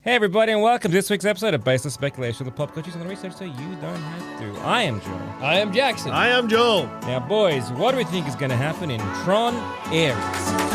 Hey everybody and welcome to this week's episode of Baseless Speculation of the Pop Culture and the Research so you don't have to. I am Joel. I am Jackson. I am Joel. Now boys, what do we think is going to happen in Tron Ares?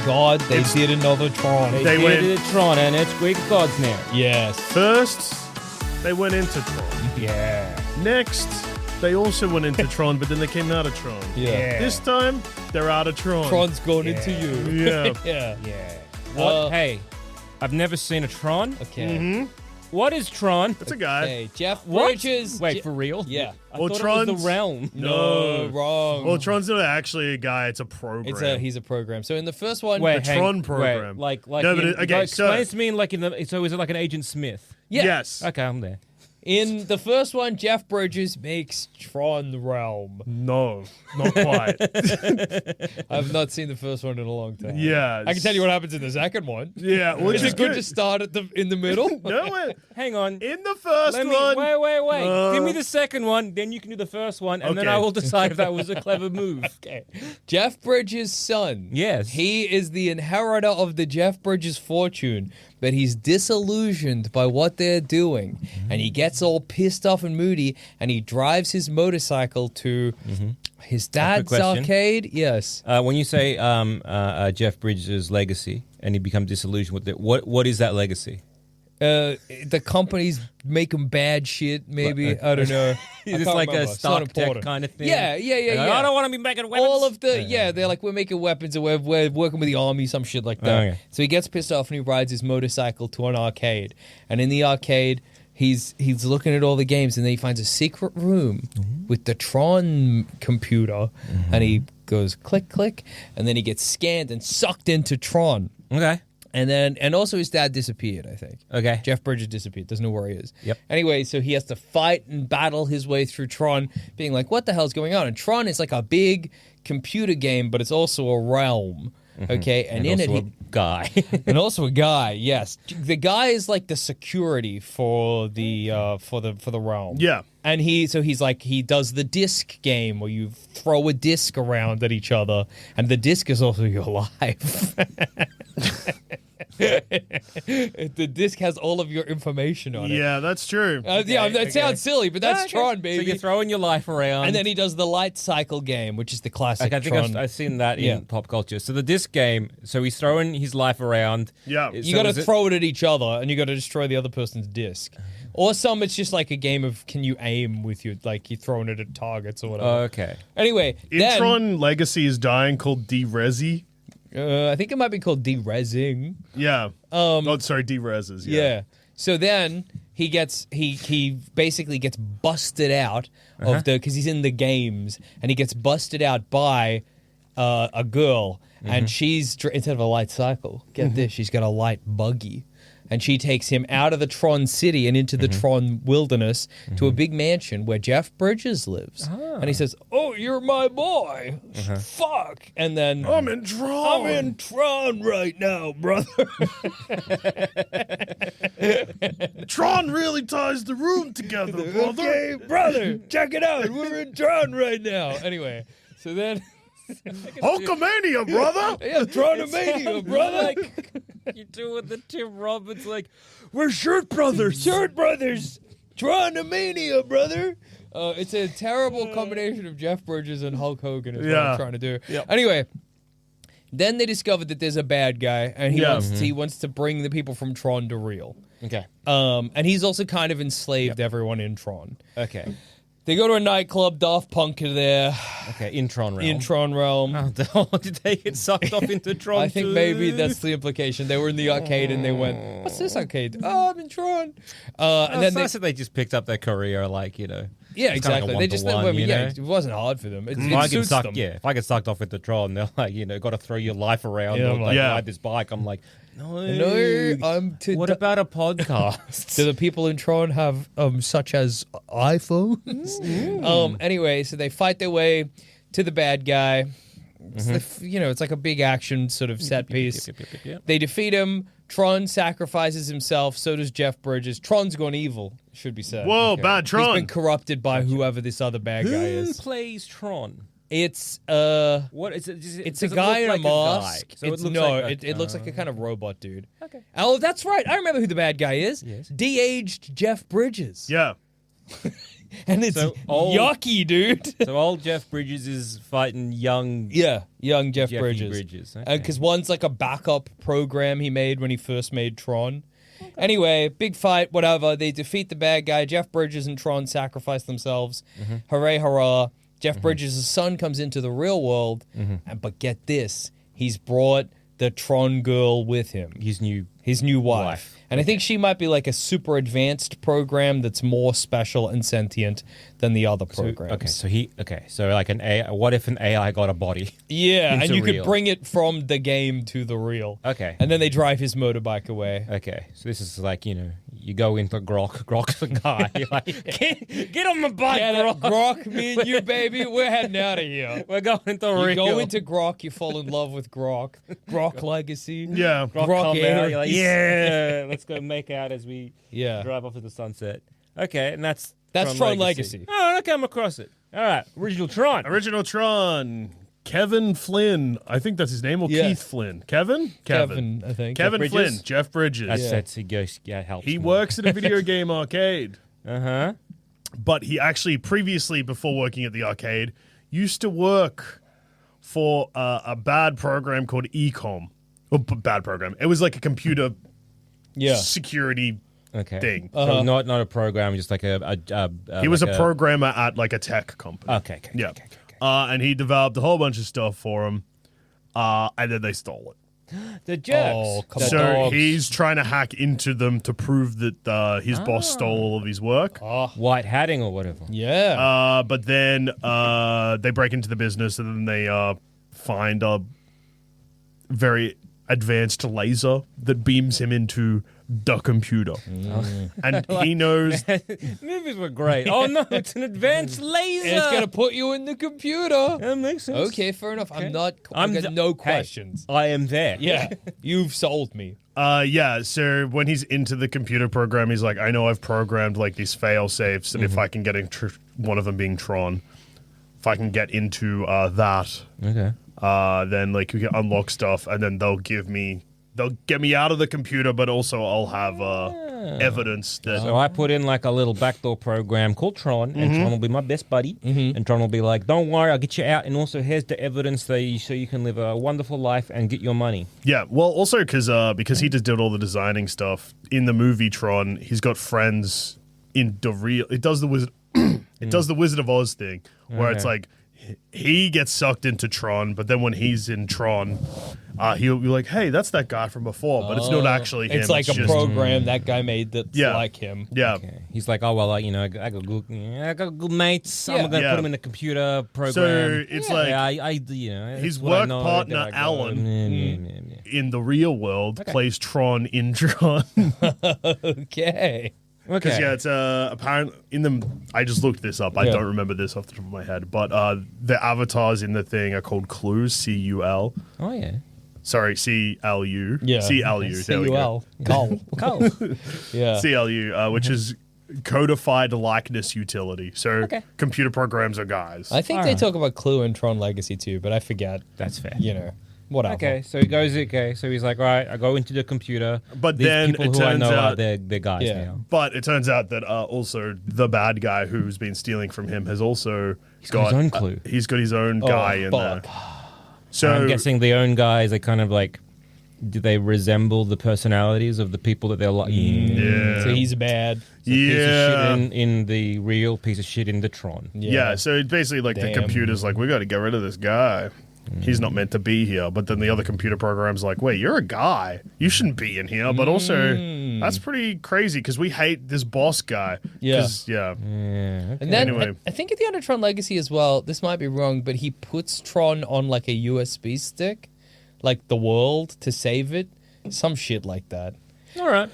God, they did another Tron. They did a Tron and it's Greek gods now. Yes. First, they went into Tron. Yeah. Next, they also went into Tron, but then they came out of Tron. Yeah. This time, they're out of Tron. Tron's gone into you. Yeah. Yeah. What? Hey, I've never seen a Tron. Okay. Mm-hmm. What is Tron? That's a guy. Okay, Jeff What? Bridges. Wait, for real? Yeah. I Well, thought it Tron's was the realm. No, wrong. Well, Tron's not actually a guy; it's a program. He's a program. So in the first one, Wait, the Tron program. Wait, like No, but in, okay, explain so- to me like in the. So is it like an Agent Smith? yeah. Yes. Okay, I'm there. In the first one, Jeff Bridges makes Tron Realm. No, not quite. I've not seen the first one in a long time. Yeah. I can tell you what happens in the second one. Yeah, which Is is it good to start in the middle? No, wait. Hang on. In the first Wait. one. Give me the second one, then you can do the first one, and then Okay. I will decide if that was a clever move. Okay. Jeff Bridges' son. Yes. He is the inheritor of the Jeff Bridges fortune, but he's disillusioned by what they're doing. And he gets all pissed off and moody, and he drives his motorcycle to his dad's question. arcade. Yes. When you say Jeff Bridges' legacy, and he becomes disillusioned with it, what is that legacy? The company's making bad shit, maybe. I don't know. Is this like a stock tech kind of thing? Yeah. Like, I don't want to be making weapons. All of the, they're like, we're making weapons and we're working with the army, some shit like that. Okay. So he gets pissed off and he rides his motorcycle to an arcade. And in the arcade, he's looking at all the games and then he finds a secret room with the Tron computer. And he goes click, click. And then he gets scanned and sucked into Tron. Okay. And also his dad disappeared, I think. Okay. Jeff Bridges disappeared. Doesn't know where he is. Yep. Anyway, so he has to fight and battle his way through Tron, being like, what the hell's going on? And Tron is like a big computer game, but it's also a realm. Okay. And in also it, a guy. and also a guy, yes. The guy is like the security for the realm. Yeah. And he does the disc game where you throw a disc around at each other, and the disc is also your life. The disc has all of your information on it. Yeah, that's true. It sounds silly, but that's Tron, baby. So you're throwing your life around. And then he does the light cycle game, which is the classic I think Tron. I've seen that in pop culture. So the disc game, so he's throwing his life around. Yeah. You got to throw it at each other, and you got to destroy the other person's disc. Or some, it's just like a game of can you aim with you, like you're throwing it at targets or whatever. Okay. Anyway, then, Tron Legacy is dying called D-Resi. I think it might be called de-resing. Yeah. D-Reses. Yeah. So then he basically gets busted out of because he's in the games, and he gets busted out by a girl, and she's instead of a light cycle, get this, she's got a light buggy. And she takes him out of the Tron city and into the Tron wilderness to a big mansion where Jeff Bridges lives. And he says, "Oh, you're my boy. Fuck." And then I'm in Tron. I'm in Tron right now, brother. Tron really ties the room together, brother. Okay, brother, check it out. We're in Tron right now. Anyway, so then Hulkamania, brother. yeah, Tronomania, brother. Like you do with the Tim Robbins, like we're shirt brothers. Shirt brothers. Tronomania, brother. It's a terrible combination of Jeff Bridges and Hulk Hogan is what I'm trying to do. Yep. Anyway, then they discovered that there's a bad guy, and he wants to bring the people from Tron to real. Okay. And he's also kind of enslaved everyone in Tron. Okay. They go to a nightclub, Daft Punk are there. Okay. In Tron realm. In Tron realm. Oh, did they get sucked off into Tron? I think too? maybe that's the implication. They were in the arcade and they went, "What's this arcade? Oh, I'm in Tron." And then It's nice that they just picked up their career, like Yeah, It's kinda exactly. like a They just one-to-one, you know? it wasn't hard for them. It If I get suits sucked, them. if I get sucked off with the Tron, they're like, got to throw your life around Yeah, or I'm like like- Yeah. ride this bike. I'm like, no, I'm too. What about a podcast? Do the people in Tron have such as iPhones? Anyway, so they fight their way to the bad guy. It's it's like a big action sort of set piece. Yep. They defeat him. Tron sacrifices himself. So does Jeff Bridges. Tron's gone evil, should be said. Whoa, bad He's Tron. been corrupted by whoever this other bad guy Who is. plays Tron? It's What is it? It's Does a it guy look in like a mask. So It's- it looks no, like it looks like a kind of robot dude. Okay. Oh, that's right. I remember who the bad guy is. Yes. De-aged Jeff Bridges. Yeah. And it's So old- yucky, dude. So old Jeff Bridges is fighting young Yeah, young Jeff Jeffy Bridges. Bridges. Okay. Because one's like a backup program he made when he first made Tron. Anyway, big fight, whatever. They defeat the bad guy. Jeff Bridges and Tron sacrifice themselves. Hooray, hurrah. Jeff Bridges' son comes into the real world. But get this, he's brought the Tron girl with him. his His new wife. And I think she might be like a super advanced program that's more special and sentient than the other programs. So like an AI. What if an AI got a body? Yeah, and into you real. could bring it from the game to the real. Okay. And then they drive his motorbike away. Okay, so this is like you go into Grok. Grok's a guy. You're like, get on my bike, Yeah, Grok. Grok, me and you, baby, we're heading out of here. We're going into You real. go into Grok, you fall in love with Grok. Grok Legacy. Yeah. Grok Grok come out, Aries. you're like, yeah, let's go make out as we Yeah. drive off to the sunset. Okay, and that's Tron Legacy. Oh, I come across it. All right, original Tron. Original Tron. Kevin Flynn. I think that's his name. Or Yeah. Keith Flynn. Kevin? Kevin, I think. Kevin Jeff Flynn. Bridges? Jeff Bridges. That's he goes. Yeah, helps. He works at a video game arcade. Uh-huh. But he actually previously, before working at the arcade, used to work for a bad program called Ecom. Oh, bad program. It was like a computer Yeah. security Okay. thing. So not a program, just like a He was like a programmer at like a tech company. Okay. Yeah. Okay. And he developed a whole bunch of stuff for him. And then they stole it. The jerks. Oh, come The on. So dogs. he's trying to hack into them to prove that his boss stole all of his work. White hatting or whatever. Yeah. But then they break into the business and then they find a very advanced laser that beams him into the computer. And he knows... Movies were great. Oh no, it's an advanced laser. And it's going to put you in the computer. That makes sense. Okay, fair enough. Okay. I've got no Hey, questions. I am there. Yeah, you've sold me. Yeah, so when he's into the computer program, he's like, I know I've programmed like these fail safes, and if I can get into one of them being Tron, if I can get into that, Okay. then like we can unlock stuff, and then they'll get me out of the computer, but also I'll have evidence that. So I put in like a little backdoor program called Tron, and Tron will be my best buddy. And Tron will be like, "Don't worry, I'll get you out, and also here's the evidence so you can live a wonderful life and get your money." Yeah, well, also because he just did all the designing stuff in the movie Tron, he's got friends in the real. It does the Wizard. It does the Wizard of Oz thing where it's Okay. like he gets sucked into Tron, but then when he's in Tron, he'll be like, "Hey, that's that guy from before," but it's not actually him. It's like a just- program that guy made that's Yeah. like him. Yeah. Okay. He's like, "Oh well, I got good mates. I'm gonna Yeah. put them in the computer program." So it's like it's his what I work know, partner, that I go, Alan, yeah. in the real world plays Tron in Tron. Okay. Because Okay. yeah, it's apparent in the. I just looked this up. I Yeah. don't remember this off the top of my head, but the avatars in the thing are called clues. CUL. Oh yeah. Sorry, CLU. Yeah. CLU. There we go. CUL. Cool. Yeah. CLU, which is codified likeness utility. So computer programs are guys. I think they talk about Clue and Tron Legacy too, but I forget. That's fair. You know, whatever. Okay, so he goes. Okay, so he's like, all right, I go into the computer. But These then people it who I turns know are out- they're guys Yeah. now. But it turns out that also the bad guy who's been stealing from him has also got his own clue. He's got his own guy in fuck. there. So I'm guessing the own guys are kind of like, do they resemble the personalities of the people that they're like? yeah, So he's bad. Piece of yeah. shit in the real, piece of shit in the Tron. Yeah, so it's basically like the Damn. computer's like, we got to get rid of this guy. He's not meant to be here. But then the other computer program's like, wait, you're a guy. You shouldn't be in here. But also, That's pretty crazy because we hate this boss guy. Yeah. 'Cause, yeah. And then Anyway. I think at the end of Tron Legacy as well, this might be wrong, but he puts Tron on like a USB stick, like the world, to save it. Some shit like that. All right.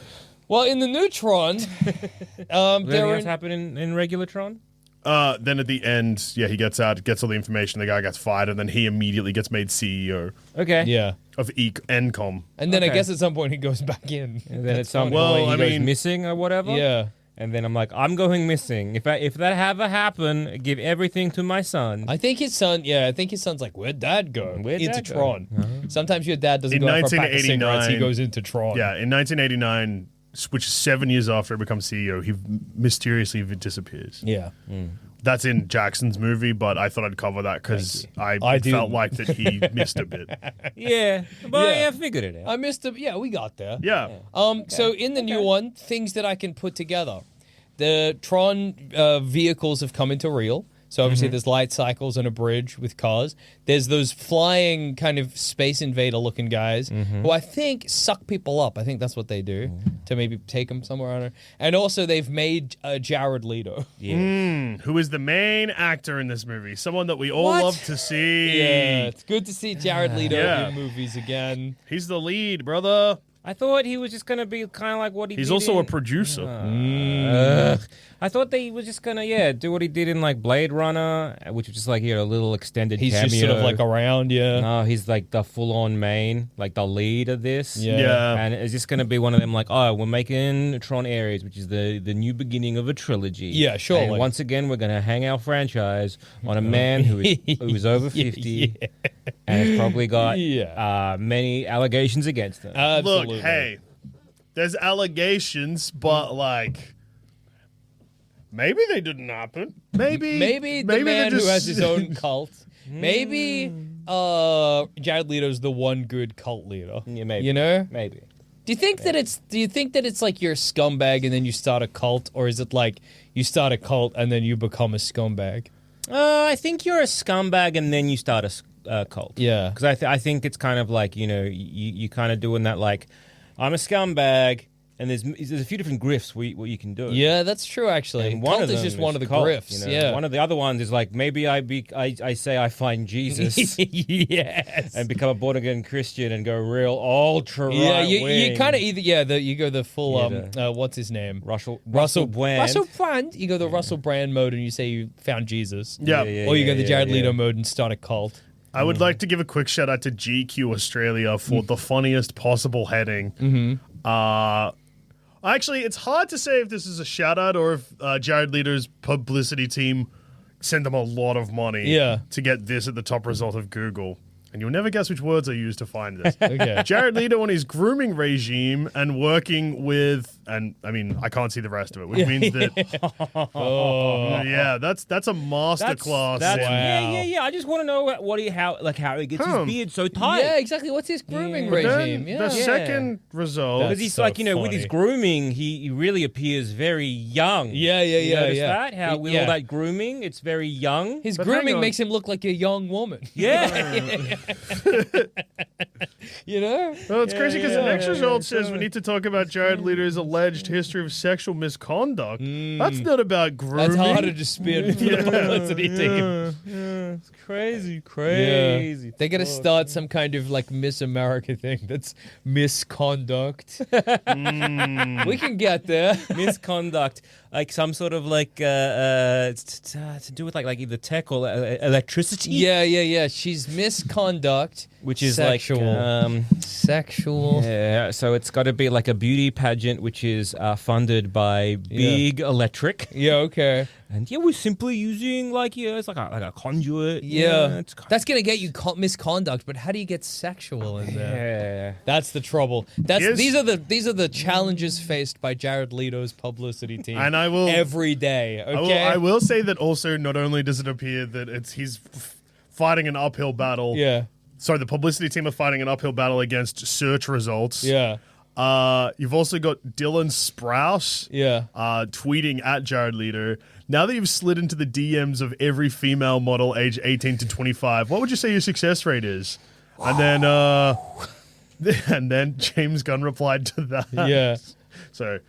Well, in the new Tron, Anything there else were happen in regular Tron? Then at the end, he gets out, gets all the information. The guy gets fired, and then he immediately gets made CEO Okay. yeah. of Encom. And then I Okay. guess at some point he goes back in. And then at some Well, point he I goes mean- missing or whatever. Yeah. And then I'm like, I'm going missing. If that ever happen, give everything to my son. I think his son's like, where'd Dad go? Where'd into Dad go? Tron. Sometimes your dad doesn't In go out for a pack of cigarettes, he 1989 goes into Tron. Yeah, in 1989, which is 7 years after he becomes CEO, he mysteriously disappears. Yeah. That's in Jackson's movie, but I thought I'd cover that because I felt didn't. like that he missed a bit. Yeah. But Yeah. I figured it out. I missed him. Yeah, we got there. Yeah. So in the new one, things that I can put together. The Tron vehicles have come into real. So obviously there's light cycles and a bridge with cars. There's those flying kind of space invader looking guys who I think suck people up. I think that's what they do to maybe take them somewhere. I don't know. And also they've made Jared Leto. Who is the main actor in this movie? Someone that we all What? love to see. Yeah, it's good to see Jared Leto Yeah. in movies again. He's the lead, brother. I thought he was just going to be kind of like what he He's did also a in- producer. I thought that he was just going to, do what he did in like Blade Runner, which was just like, a little extended He's cameo. just sort of like around, yeah. No, he's like the full-on main, like the lead of this. Yeah. Yeah. And it's just going to be one of them like, oh, we're making Tron Ares, which is the new beginning of a trilogy. Yeah, sure, And like- once again, we're going to hang our franchise on a man who is over 50 and has probably got Yeah. many allegations against him. Absolutely. Look, hey, there's allegations, but like, maybe they didn't happen. Maybe Maybe the they're man who just- has his own cult. Maybe Jared Leto's the one good cult leader. Yeah, maybe. You know? Maybe. Do you think that it's like you're a scumbag and then you start a cult, or is it like you start a cult and then you become a scumbag? I think you're a scumbag and then you start a cult. Yeah. Because I think it's kind of like, you kind of doing that like, I'm a scumbag, and there's a few different grifts where you can do. Yeah, that's true actually. And one Cult of them is just one of the cult, grifts. Yeah. One of the other ones is like, maybe I say I find Jesus yes. and become a born again Christian and go real ultra right Yeah, you wing. kind of either you go the full Yeah, what's his name? Russell Brand. Russell Brand. You go the Russell Brand mode and you say you found Jesus. Yeah. Or you go the Jared yeah. Leto mode and start a cult. I would like to give a quick shout out to GQ Australia for the funniest possible heading. Actually, it's hard to say if this is a shout out or if Jared Leto's publicity team sent them a lot of money to get this at the top result of Google. And you'll never guess which words I used to find this. Okay. Jared Leto on his grooming regime and working with, and I mean, I can't see the rest of it, which means that, that's a masterclass. That's, Wow. Yeah. I just want to know how he gets his beard so tight. Yeah, exactly. What's his grooming But then regime? Yeah. the second result, Because That's he's so like, with his funny. grooming, he really appears very young. Yeah. You notice that? How He- with yeah. all that grooming, it's very young. His But hang grooming on. makes him look like a young woman. Yeah. You know? well, it's crazy because the next yeah, result says we need to talk about Jared Leto's alleged history of sexual misconduct. That's not about grooming. That's harder to spin for the publicity team. It's crazy. Yeah. They got to start some kind of like Miss America thing that's misconduct. We can get there. Misconduct, like some sort of like to do with like either tech or electricity. Yeah. She's misconduct, Which is sexual. like Sexual. yeah, so it's got to be like a beauty pageant, which is funded by Big Electric, Yeah, okay. and we're simply using it's like a conduit. Yeah. It's kind That's going to get you misconduct, but how do you get sexual in there? yeah. That's the trouble. Yes. These are the challenges faced by Jared Leto's publicity team. And I will- every day. Okay. I will say that also, not only does it appear that he's fighting an uphill battle. Yeah. Sorry, the publicity team are fighting an uphill battle against search results. Yeah. You've also got Dylan Sprouse Yeah. tweeting at Jared Leto. Now that you've slid into the DMs of every female model age 18 to 25, what would you say your success rate is? And then James Gunn replied to that. Yeah. So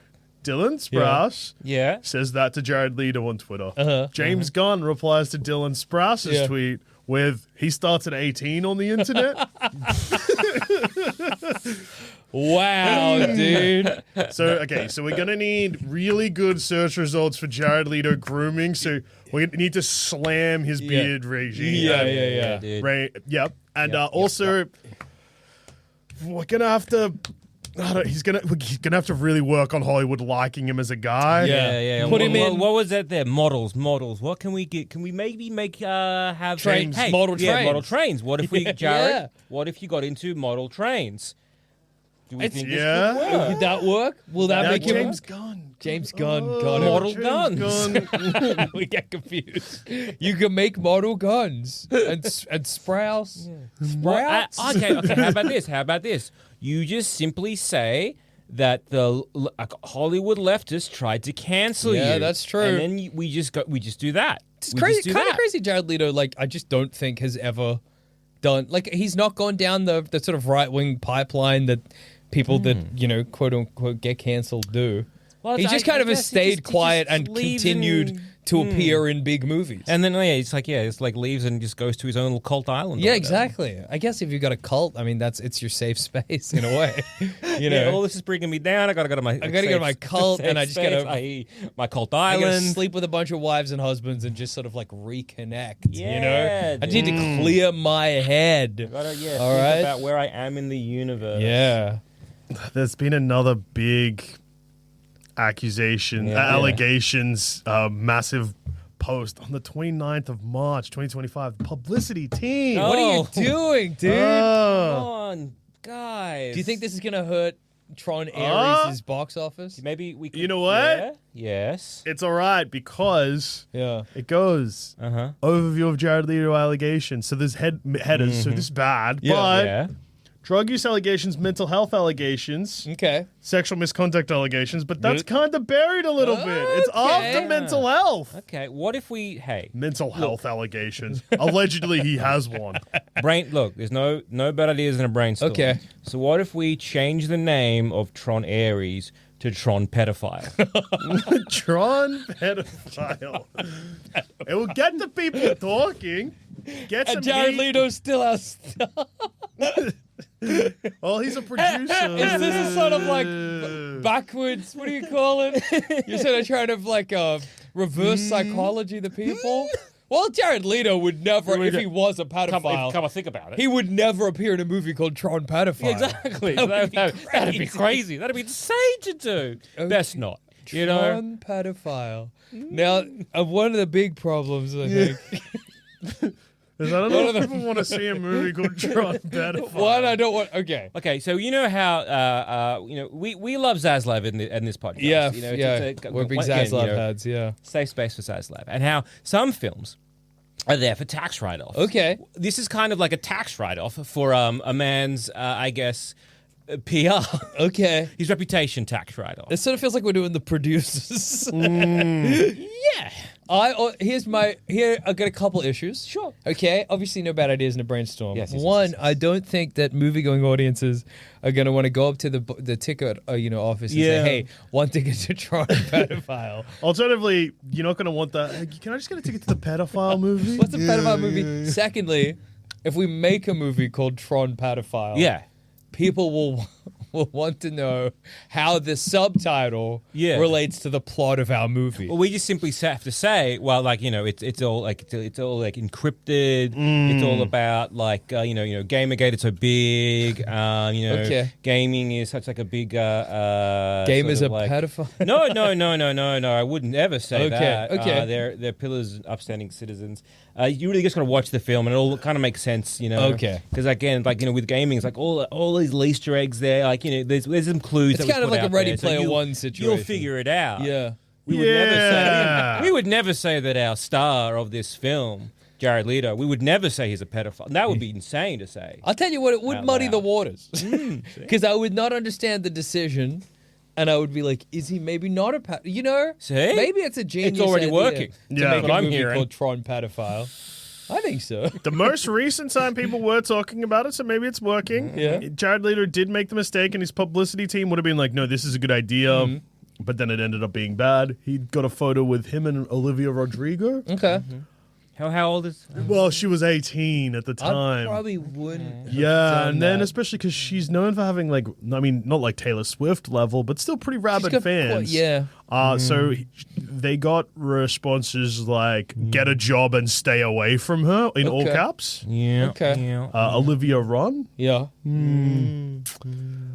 Dylan Sprouse Yeah. says that to Jared Leto on Twitter. Uh-huh. James Gunn replies to Dylan Sprouse's tweet with, he starts at 18 on the internet. Wow, dude. So we're going to need really good search results for Jared Leto grooming. So we need to slam his beard regime. Yeah. Dude. Right. Yep. And also, we're going to have to... he's gonna have to really work on Hollywood liking him as a guy. Yeah. Put him in. What was that there? Models. What can we get? Can we maybe make have Trains, Hey, model trains. model trains. What if we, Jared? Yeah. What if you got into model trains? Do we think yeah. this could work? Would that work? Will that make him James Gunn. James Gunn? Got it. Model James guns. Gunn. We get confused. You can make model guns and Sprouse. Sprouts. Okay. How about this? You just simply say that the Hollywood leftists tried to cancel you. Yeah, that's true. And then we just do that. It's crazy, kind of crazy. Jared Leto, like, I just don't think has ever done. Like, he's not gone down the sort of right wing pipeline that people that quote unquote get cancelled do. Well, he just kind of has stayed quiet and continued to appear in big movies. And then it's like leaves and just goes to his own little cult island. or Yeah, whatever. exactly. I guess if you've got a cult, I mean, it's your safe space in a way. You know, Yeah, all this is bringing me down. I gotta go to my. I gotta go to my cult, and I just gotta- i.e. my cult I gotta island. sleep with a bunch of wives and husbands and just sort of like reconnect. Yeah, I need to clear my head. Gotta All think right. about where I am in the universe. Yeah. There's been another big allegations, massive post on the 29th of March, 2025. Publicity team. Oh. What are you doing, dude? Come on, guys. Do you think this is gonna hurt Tron Ares' box office? maybe we? Could, You know what? Yeah? Yes. It's all right because Yeah. it goes Uh-huh. overview of Jared Leto allegations. So there's headers, so this is bad. Yeah. But Yeah. drug use allegations, mental health allegations, Okay. sexual misconduct allegations, but that's kind of buried a little bit. It's Okay. after mental health. Okay. What if we? Hey, Mental health allegations. Allegedly, he has one. brain. Look, there's no bad ideas in a brainstorm. Okay. So what if we change the name of Tron Ares to Tron Pedophile? Tron pedophile. It will get the people talking. Get some And Jared heat. Leto still has. Well, he's a producer. Is this a sort of like backwards? What do you call it? You're sort of trying to like reverse psychology the people. Well, Jared Leto would never, if he was a pedophile, Come on, think about it. he would never appear in a movie called Tron Pedophile. Exactly. That'd be crazy. That'd be insane to do. Best not. You know. Tron Pedophile. Now, one of the big problems, I think. I don't know if people want to see a movie called Tron Pedophile. One, I don't want. Okay. Okay, so you know how we love Zaslav in this podcast. Yeah, you know, we're big again, Zaslav heads, yeah. Safe space for Zaslav, and how some films are there for tax write-off. Okay. This is kind of like a tax write-off for a man's, I guess, PR. Okay. His reputation tax write-off. It sort of feels like we're doing the producers. Yeah. I got a couple issues. Sure. Okay. Obviously, no bad ideas in a brainstorm. Yes. One, I don't think that movie-going audiences are going to want to go up to the ticket, office and say, "Hey, one ticket to Tron Pedophile." Alternatively, you're not going to want that. Hey, can I just get a ticket to the pedophile movie? What's a pedophile movie? Secondly, if we make a movie called Tron Pedophile, Yeah. people will want to know how the subtitle relates to the plot of our movie. Well, we just simply have to say, well, like, you know, it's all like encrypted. It's all about like Gamergate. It's so big. Okay. Gaming is such like a big. Game is a pedophile. No. I wouldn't ever say that. Okay. They're pillars, upstanding citizens. You really just got to watch the film, and it all kind of makes sense, you know. Okay. Because again, like with gaming, it's like all these Easter eggs there. Like there's some clues. It's that we kind of put like a out Ready there, so Player One situation. You'll figure it out. Yeah. We would never say that our star of this film, Jared Leto, we would never say he's a pedophile. That would be insane to say. I'll tell you what, it would Out muddy loud. the waters. Because I would not understand the decision, and I would be like, is he maybe not a See? Maybe it's a genius It's already idea working. to Yeah. make What a I'm movie hearing. called Tron Pedophile. I think so. The most recent time people were talking about it, so maybe it's working. Yeah. Jared Leto did make the mistake, and his publicity team would have been like, no, this is a good idea. But then it ended up being bad. He got a photo with him and Olivia Rodrigo. Okay. How old is? Well, she was 18 at the I time. probably wouldn't. have Yeah, done and then that. especially because she's known for having like, I mean, not like Taylor Swift level, but still pretty rabid got fans. yeah. So they got responses like "get a job and stay away from her" in all Okay. caps. Yeah. Okay. Yeah. Olivia Run. Yeah.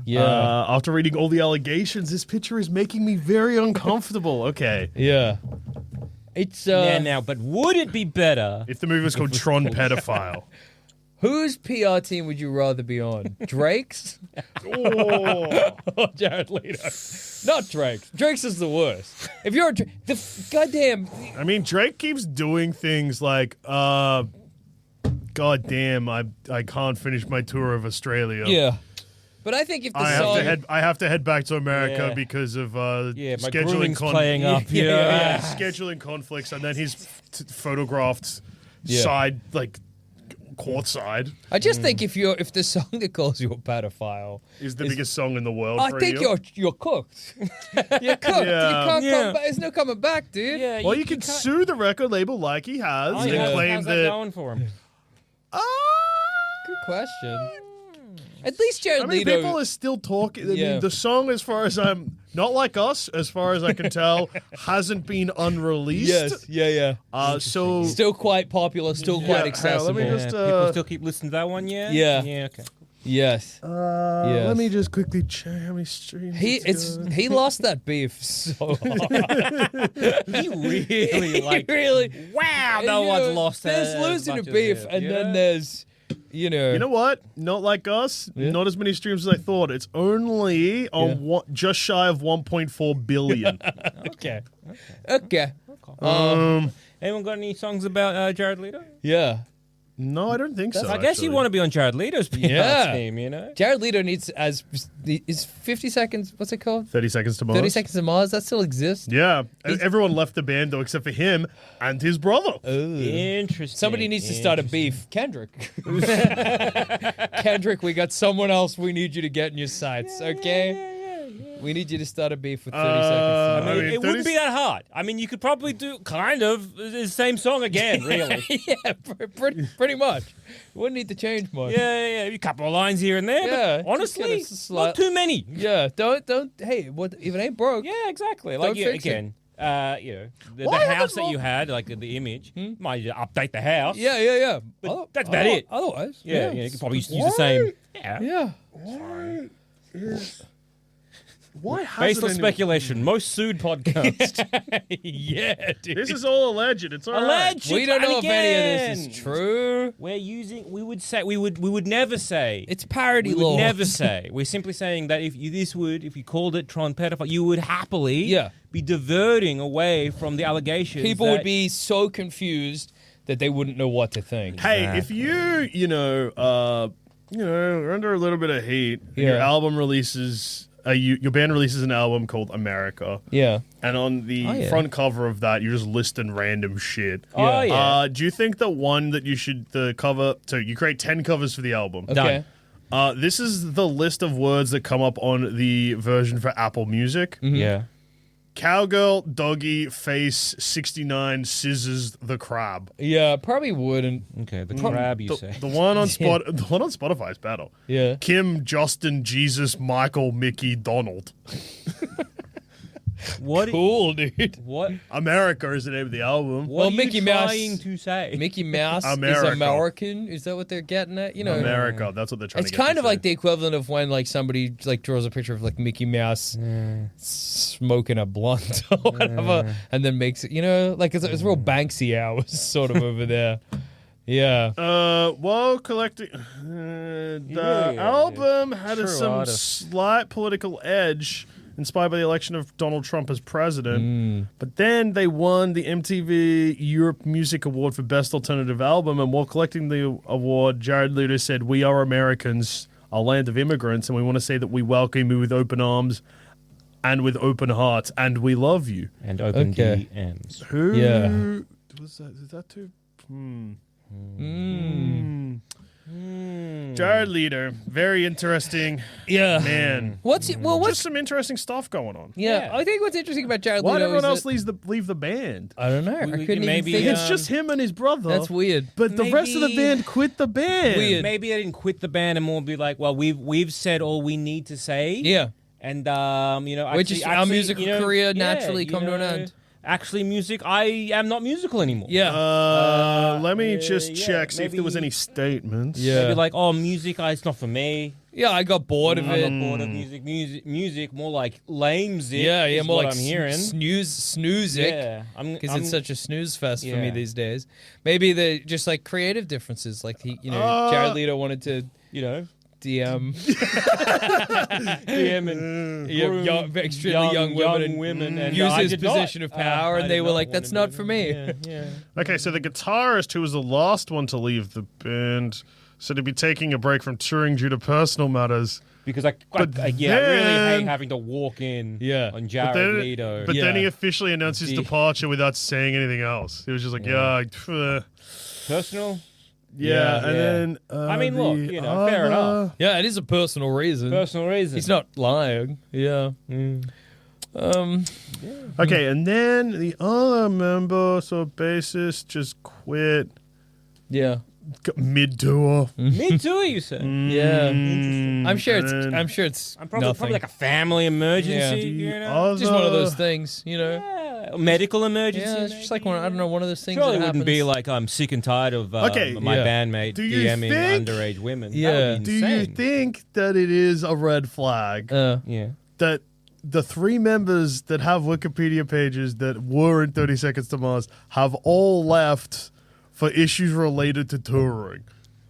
Yeah. After reading all the allegations, this picture is making me very uncomfortable. Okay. Yeah. It's Now, but would it be better? If the movie was called Tron Pedophile. whose PR team would you rather be on? Drake's Oh. or Jared Leto? Not Drake's. Drake's is the worst. If you're goddamn I mean, Drake keeps doing things like, God damn, I can't finish my tour of Australia. yeah. But I think if the I song have to head back to America Yeah. because of Yeah, my scheduling grooming's playing up. Yeah. Yeah. scheduling conflicts, and then he's photographed Yeah. side like courtside I just think if the song that calls you a pedophile, is the biggest song in the world. I for a think year. you're cooked. You're cooked. Yeah. You can't Yeah. come back. There's no coming back, dude. Yeah. Well, you can sue the record label like he has Oh, and yeah. claim How's that that. going for him? Good question. At least Jared I mean, Leto. people are still talking. I Yeah. mean, the song, as far as I'm not like us, as far as I can tell, hasn't been unreleased. Yes. Yeah. So Still quite popular. Still quite hang on, accessible. let me Yeah. just, People still keep listening to that one, yeah? Yeah. Yeah, okay. Yes. Yes. let me just quickly check how many streams. He lost that beef so hard. He really, like, really. wow, And, no you one's know, lost There's as losing a much as beef, this, and you then know? there's, you know. You know what? Not like us. Yeah. Not as many streams as I thought. It's only on just shy of 1.4 billion. Okay. Okay. Anyone got any songs about Jared Leto? Yeah. No, I don't think so. I guess you want to be on Jared Leto's PR Yeah. team, you know? Jared Leto needs is 50 seconds. What's it called? 30 Seconds to Mars. 30 Seconds to Mars. That still exists. Yeah. Everyone left the band, though, except for him and his brother. Interesting. Somebody needs to start a beef. Kendrick. Kendrick, we got someone else we need you to get in your sights, okay? We need you to start a beef with 30 I seconds. mean, I mean, it wouldn't be that hard. I mean, you could probably do kind of the same song again, really. Yeah, pretty much. Wouldn't need to change much. Yeah. A couple of lines here and there, Yeah, but just get honestly, us a slight- not too many. Yeah, don't. Hey, what if it ain't broke? Yeah, exactly. Like, Don't yeah, fix it. again, you know, the Why haven't house that more- you had, like the image, might update the house. Yeah. But that's about it. Otherwise, Yeah, you could probably just use the same. Yeah. Yeah. Why hasn't Baseless anyone- speculation. Most sued podcast. Yeah, dude. This is all alleged. It's all right. Alleged. We don't know And if any of this again, is true. We're using. We would never say. It's parody We law. would never say. We're simply saying that if you called it Tron pedophile, you would happily be diverting away from the allegations. People that- would be so confused that they wouldn't know what to think. Hey, if you're under a little bit of heat, your Yeah. album releases, your band releases an album called America, Yeah. and on the Oh, yeah. front cover of that, you're just listing random shit. Oh yeah. Do you think that one that the cover, so you create 10 covers for the album? Okay. This is the list of words that come up on the version for Apple Music. Yeah. Cowgirl, doggy, face, 69, scissors, the crab. Yeah, probably wouldn't. Okay. The crab, you The, say. the one on the one on Spotify is better. Yeah. Kim, Justin, Jesus, Michael, Mickey, Donald. What? Cool, dude. What? America is the name of the album. What are you Mickey Mouse- trying to say? Mickey Mouse America. is American. Is that what they're getting at? You know, America, that's what they're trying it's to get kind to of like say. the equivalent of when like somebody like draws a picture of like Mickey Mouse smoking a blunt or whatever, and then makes it. You know, like it's real Banksy hours sort of over there. Yeah. While collecting, the really are, album had True some artist. slight political edge, inspired by the election of Donald Trump as president. But then they won the MTV Europe Music Award for Best Alternative Album, and while collecting the award, Jared Leto said, "We are Americans, a land of immigrants, and we want to say that we welcome you with open arms and with open hearts, and we love you." And open Okay. DMs. Who? Yeah. Was that? Is that too? Jared Leto, very interesting. Yeah. Man. What's Just some interesting stuff going on. Yeah, I think what's interesting about Jared Why Leto did everyone is else that, leave the band? I don't know. I couldn't maybe, even think. It's just him and his brother. That's weird. But the rest of the Maybe- band quit the band. Weird. Maybe I didn't quit the band and more be like, well, we've said all we need to say. Yeah. And you know, We're just- our musical career naturally come to an end. Actually, music. I am not musical anymore. Yeah. Let me just yeah, check, see if there was maybe- any statements. Yeah. Maybe like, oh, music. It's not for me. Yeah, I got bored of I it. got bored of music. More like lame zit. Yeah, is more what like I'm hearing. snoozic. Yeah, Because it's such a snooze fest for me Yeah. these days. Maybe the just like creative differences. Like Jared Leto wanted to you know, DM DM and extremely young women and use I his did not. position of power, I and they did were not like, want "That's to not do for that. me." Yeah. Okay, so the guitarist, who was the last one to leave the band, said he'd be taking a break from touring due to personal matters. Because I really then- hate having to walk in Yeah. on But Jared then, Leto. but then he Yeah. officially announced his The- departure without saying anything else. He was just like, Personal. yeah. And Yeah. then, I mean, look, the you know, fair enough. Yeah, it is a personal reason. Personal reason. He's not lying. Yeah. Okay, and then the other member, so bassist, just quit Yeah. mid-tour. Me too, you said. Yeah. I'm sure it's. And- I'm sure it's. I'm probably nothing. like a family emergency. Yeah. You know? Just one of those things, you know. Yeah. Medical emergency. Yeah, it's just like one. I don't know, one of those things. Surely that it wouldn't be happens. like I'm sick and tired of Okay, my yeah. bandmate Do you DMing think- underage women. Yeah. That would Do be you insane. think that it is a red flag Yeah. that the three members that have Wikipedia pages that were in 30 Seconds to Mars have all left for issues related to touring?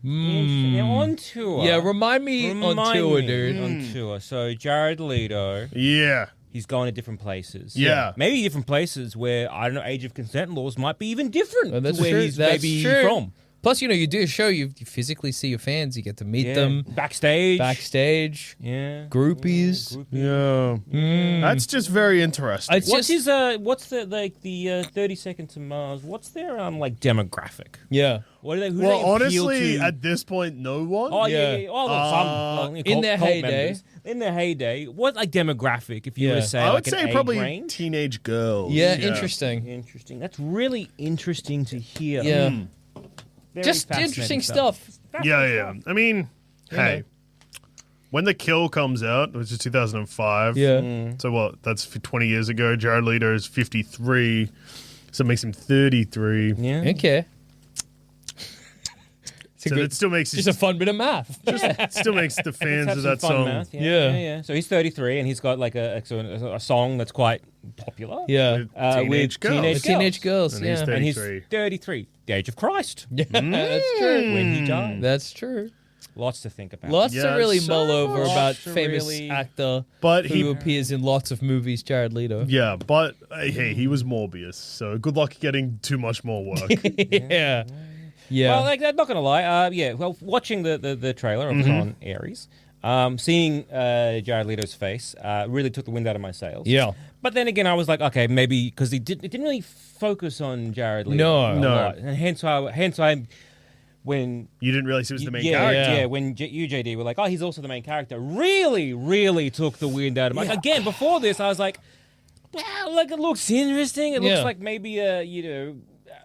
Yeah, on tour. Yeah, remind me on tour, dude. On tour. So Jared Leto, Yeah. he's going to different places. Yeah. Maybe different places where, I don't know, age of consent laws might be even different Oh, that's to where true. he's That's maybe true. from. Plus, you do a show, you physically see your fans, you get to meet Yeah. them Backstage. backstage, Yeah. groupies. Yeah. That's just very interesting. It's What's just, his what's the 30 Seconds to Mars? What's their like demographic? yeah. What do they who well, do they appeal honestly, to? at this point, no one. Oh Yeah. yeah. Oh, look, some in their heyday. members. In their heyday, what like demographic? If you were Yeah. to say, I like would an say age probably range? teenage girls. Yeah, interesting. Interesting. That's really interesting to hear. Yeah. Very Just fascinating interesting stuff. Yeah. I mean, hey, when The Kill comes out, which is 2005. Yeah. So what? That's 20 years ago. Jared Leto is 53, so it makes him 33. Yeah. Okay. It's a So good, it still makes just a fun bit of math. still makes the fans Have of some that fun song. math, Yeah. yeah. So he's 33 and he's got like a song that's quite popular. Yeah. Teenage with girls. teenage Teenage girls, And yeah. he's And he's 33. 33. The age of Christ. Yeah, that's true. When he died. That's true. Lots to think about. Lots to Yeah, really so mull over much about to famous really- actor But who he, appears in lots of movies, Jared Leto. yeah, but hey, he was Morbius, so good luck getting too much more work. Yeah. Yeah. Well, like, I'm not gonna lie. Well, watching the trailer of Tron Ares, seeing Jared Leto's face really took the wind out of my sails. Yeah. But then again, I was like, okay, maybe because it didn't really focus on Jared Leto. No. a No. lot. And hence I when You didn't realize he was the main yeah, character. yeah, when you JD were like, oh, he's also the main character. Really took the wind out of my. Again, before this, I was like, well, like it looks interesting. It looks Yeah. like maybe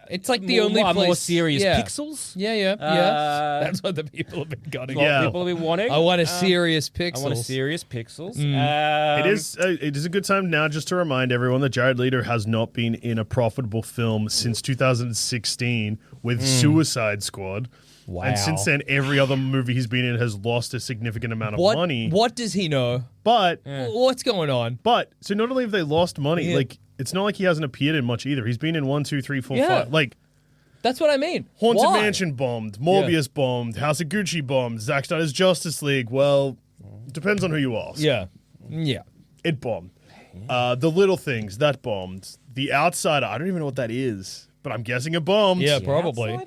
it's like the more, only place. more serious yeah. pixels. Yeah. That's what the people have been gunning. What Yeah. people have been wanting. I want a serious pixel. I want a serious pixels. It is a good time now just to remind everyone that Jared Leto has not been in a profitable film since 2016 with Suicide Squad. Wow. And since then, every other movie he's been in has lost a significant amount of money. What does he know? But What's going on? so not only have they lost money, Yeah. like it's not like he hasn't appeared in much either. He's been in 1, 2, 3, 4, Yeah. 5. Like That's what I mean. Haunted Why? Mansion bombed, Morbius bombed, House of Gucci bombed, Zack Snyder's Justice League. Well, depends on who you ask. Yeah. Yeah. It bombed. The Little Things, that bombed. The Outsider, I don't even know what that is, but I'm guessing it bombed. Yeah, probably.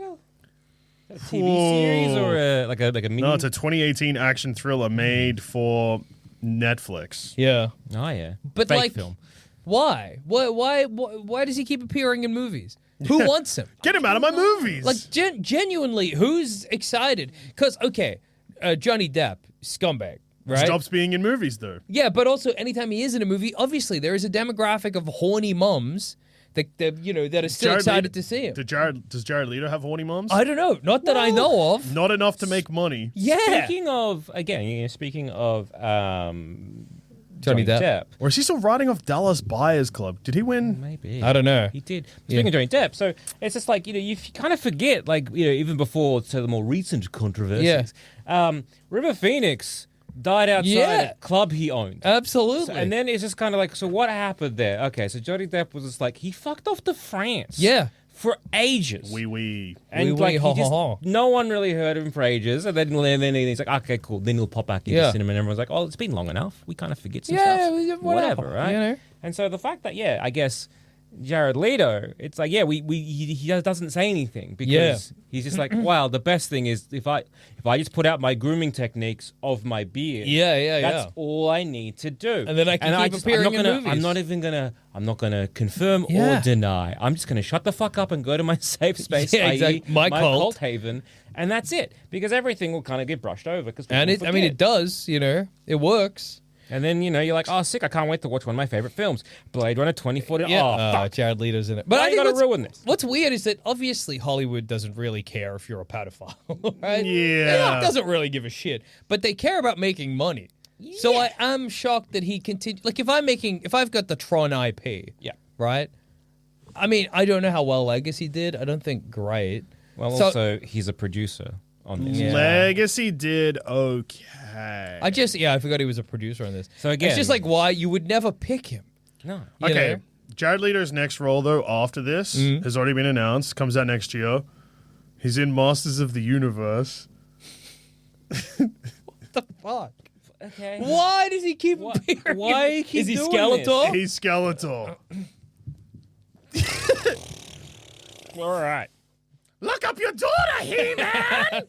A TV series or like a mini? No, it's a 2018 action thriller made for Netflix. Yeah. Oh yeah, But fake like, film. why? Why does he keep appearing in movies? Who wants him? Get him out of my movies. Like, genuinely, who's excited? Because, okay, Johnny Depp, scumbag, right? Stops being in movies, though. Yeah, but also, anytime he is in a movie, obviously, there is a demographic of horny mums that are still excited to see him. Does Jared Leto have horny moms? I don't know. Not that I know of. Not enough to make money. Yeah. Speaking of, again, Johnny Depp. Or is he still riding off Dallas Buyers Club? Did he win? Maybe. I don't know. He did. Speaking of Johnny Depp, so it's just like, you kind of forget, like, even before the more recent controversies. River Phoenix died outside a club he owned. Absolutely. So, and then it's just kind of like, so what happened there? Okay, so Johnny Depp was just like, he fucked off to France. Yeah. For ages. And like, no one really heard of him for ages. And then he's like, okay, cool. Then he'll pop back into cinema and everyone's like, oh, it's been long enough. We kind of forget some stuff. Whatever, right? You know? And so the fact that, I guess Jared Leto, it's like, he doesn't say anything because he's just like, wow, the best thing is if I just put out my grooming techniques of my beard, that's all I need to do. And then I can keep appearing in movies. I'm not gonna confirm or deny. I'm just gonna shut the fuck up and go to my safe space, exactly. My cult haven, and that's it. Because everything will kind of get brushed over. It does. It works. And then, you're like, oh, sick, I can't wait to watch one of my favorite films, Blade Runner 2040. Yeah. Oh, fuck. Jared Leto's in it. But now I think you gotta ruin this. What's weird is that obviously Hollywood doesn't really care if you're a pedophile, right? Yeah. It doesn't really give a shit. But they care about making money. Yeah. So I am shocked that he continued. Like, if I've got the Tron IP, right? I mean, I don't know how well Legacy did. I don't think great. Well, also, he's a producer on this. Yeah. Legacy did okay. I forgot he was a producer on this. So again, it's just like, why you would never pick him. No. Okay. know? Jared Leto's next role, though, after this, has already been announced. Comes out next year. He's in Masters of the Universe. What the fuck? Okay. Why does he keep appearing? Why is he doing Skeletor? He's Skeletor. All right. Look up your daughter, He-Man!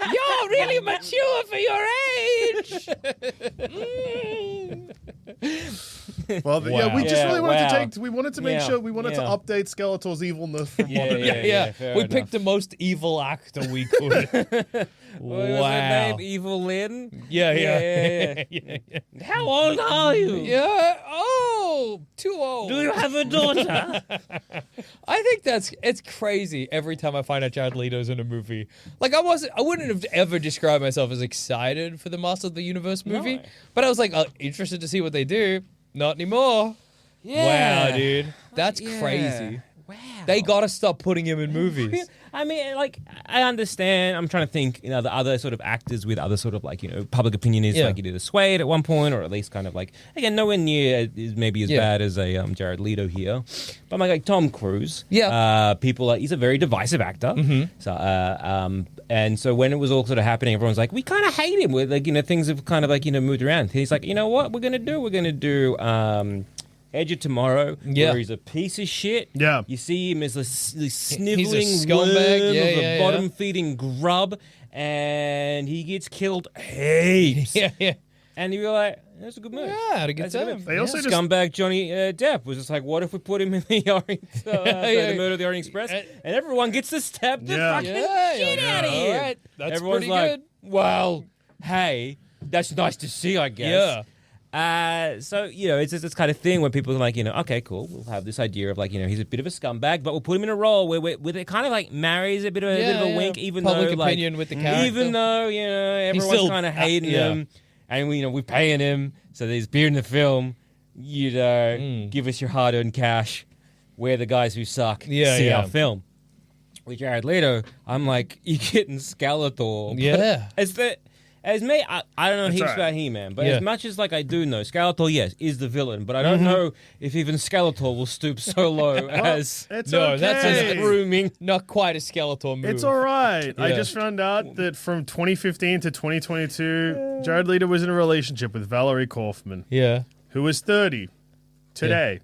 You're really mature for your age. Well, we just really wanted to make to update Skeletor's evilness from modern day. We picked the most evil actor we could. Wow. Evil Lynn? Yeah. How old are you? Yeah. Oh, too old. Do you have a daughter? I think it's crazy every time I find out Jared Leto's in a movie. Like, I wouldn't have ever described myself as excited for the Master of the Universe movie, No. but I was like, interested to see what they do. Not anymore. Yeah. Wow, dude. That's crazy. Wow. They gotta stop putting him in movies. I mean, like, I understand. I'm trying to think, the other sort of actors with other sort of, like, public opinion is like either swayed at one point or at least kind of like, again, nowhere near is maybe as bad as a Jared Leto here. But like Tom Cruise. Yeah. He's a very divisive actor. So, and so when it was all sort of happening, everyone's like, we kind of hate him with, like, things have kind of like, moved around. He's like, you know what we're going to do? We're going to do, Edge of Tomorrow, where he's a piece of shit. Yeah. You see him as a sniveling scumbag. worm of a bottom-feeding grub, and he gets killed heaps. Yeah. And you're like, that's a good move. Yeah, had a good That's time. They also just scumbag Johnny Depp was just like, what if we put him in the Orient, the Murder of the Orient Express, and everyone gets to stab the fucking shit out of him. All right. That's Everyone's pretty like, good. well, hey, that's nice to see, I guess. Yeah. So, it's just this kind of thing where people are like, okay, cool, we'll have this idea of like, he's a bit of a scumbag, but we'll put him in a role where it kind of like marries a bit of a wink, even public though opinion with the character. Even though, everyone's still kind of hating him, and we're paying him, so there's beer in the film, give us your hard-earned cash, we're the guys who suck, see our film. With Jared Leto, I'm like, you're getting Skeletor. Yeah. As me, I don't know heaps about He-Man, but as much as like I do know, Skeletor, yes, is the villain, but I don't know if even Skeletor will stoop so low as it's that's Grooming. Not quite a Skeletor move. It's all right. Yeah. I just found out that from 2015 to 2022, Jared Leto was in a relationship with Valerie Kaufman, Yeah. who is 30 today.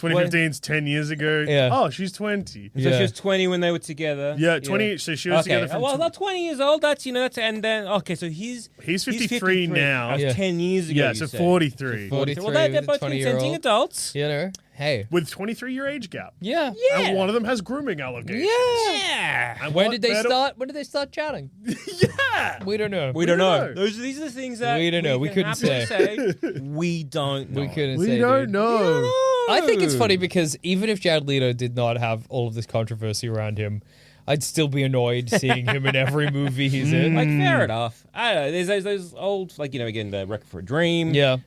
2015's 10 years ago. Yeah. Oh, she's 20. So she was 20 when they were together. Yeah, 20. So she was together from. Well, not 20 years old. That's and then so he's 53 now. That was 10 years ago. Yeah, so 43. 43 Well, they're with a both 20-year-old. consenting adults. You know, hey. With 23-year age gap. Yeah. And one of them has grooming allegations. Yeah. And When what did they better- start? When did they start chatting? Yeah. We don't know. We don't know. know. These are the things that We don't know. We can couldn't happily say. We don't know. We couldn't We say. don't dude. know. I think it's funny because even if Jared Leto did not have all of this controversy around him, I'd still be annoyed seeing him in every movie he's in. Like, fair enough. I don't know. There's those old, again, the Record for a Dream. Yeah.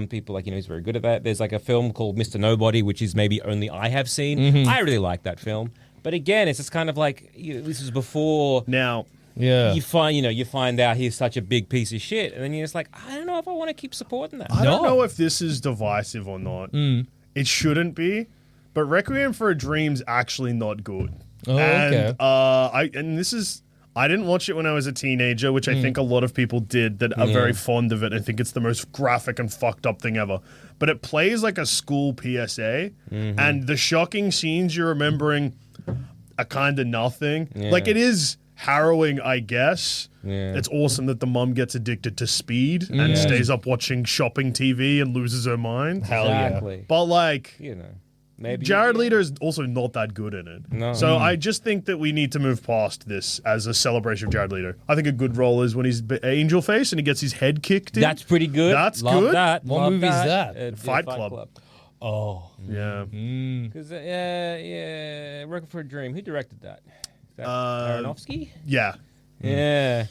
People he's very good at that. There's a film called Mr. Nobody, which is maybe only I have seen. I really like that film. But again, it's just kind of this is before Now, Yeah. you find out he's such a big piece of shit, and then you're just like, I don't know if I want to keep supporting that. I don't know if this is divisive or not. It shouldn't be, but Requiem for a Dream's actually not good. Oh, and, okay. I didn't watch it when I was a teenager, which I think a lot of people did that are very fond of it. I think it's the most graphic and fucked up thing ever. But it plays like a school PSA, and the shocking scenes you're remembering are kind of nothing. Yeah. Like, it is harrowing, I guess. Yeah. It's awesome that the mum gets addicted to speed and stays up watching shopping TV and loses her mind. Hell Exactly. But, like, Maybe Jared Leto is also not that good in it. No. So I just think that we need to move past this as a celebration of Jared Leto. I think a good role is when he's Angel Face and he gets his head kicked in. That's pretty good. That's Love good. That. What Love movie is that? that? Fight Club. Oh. Yeah. Because Record for a Dream. Who directed that? Is that Aronofsky? Yeah. Yeah.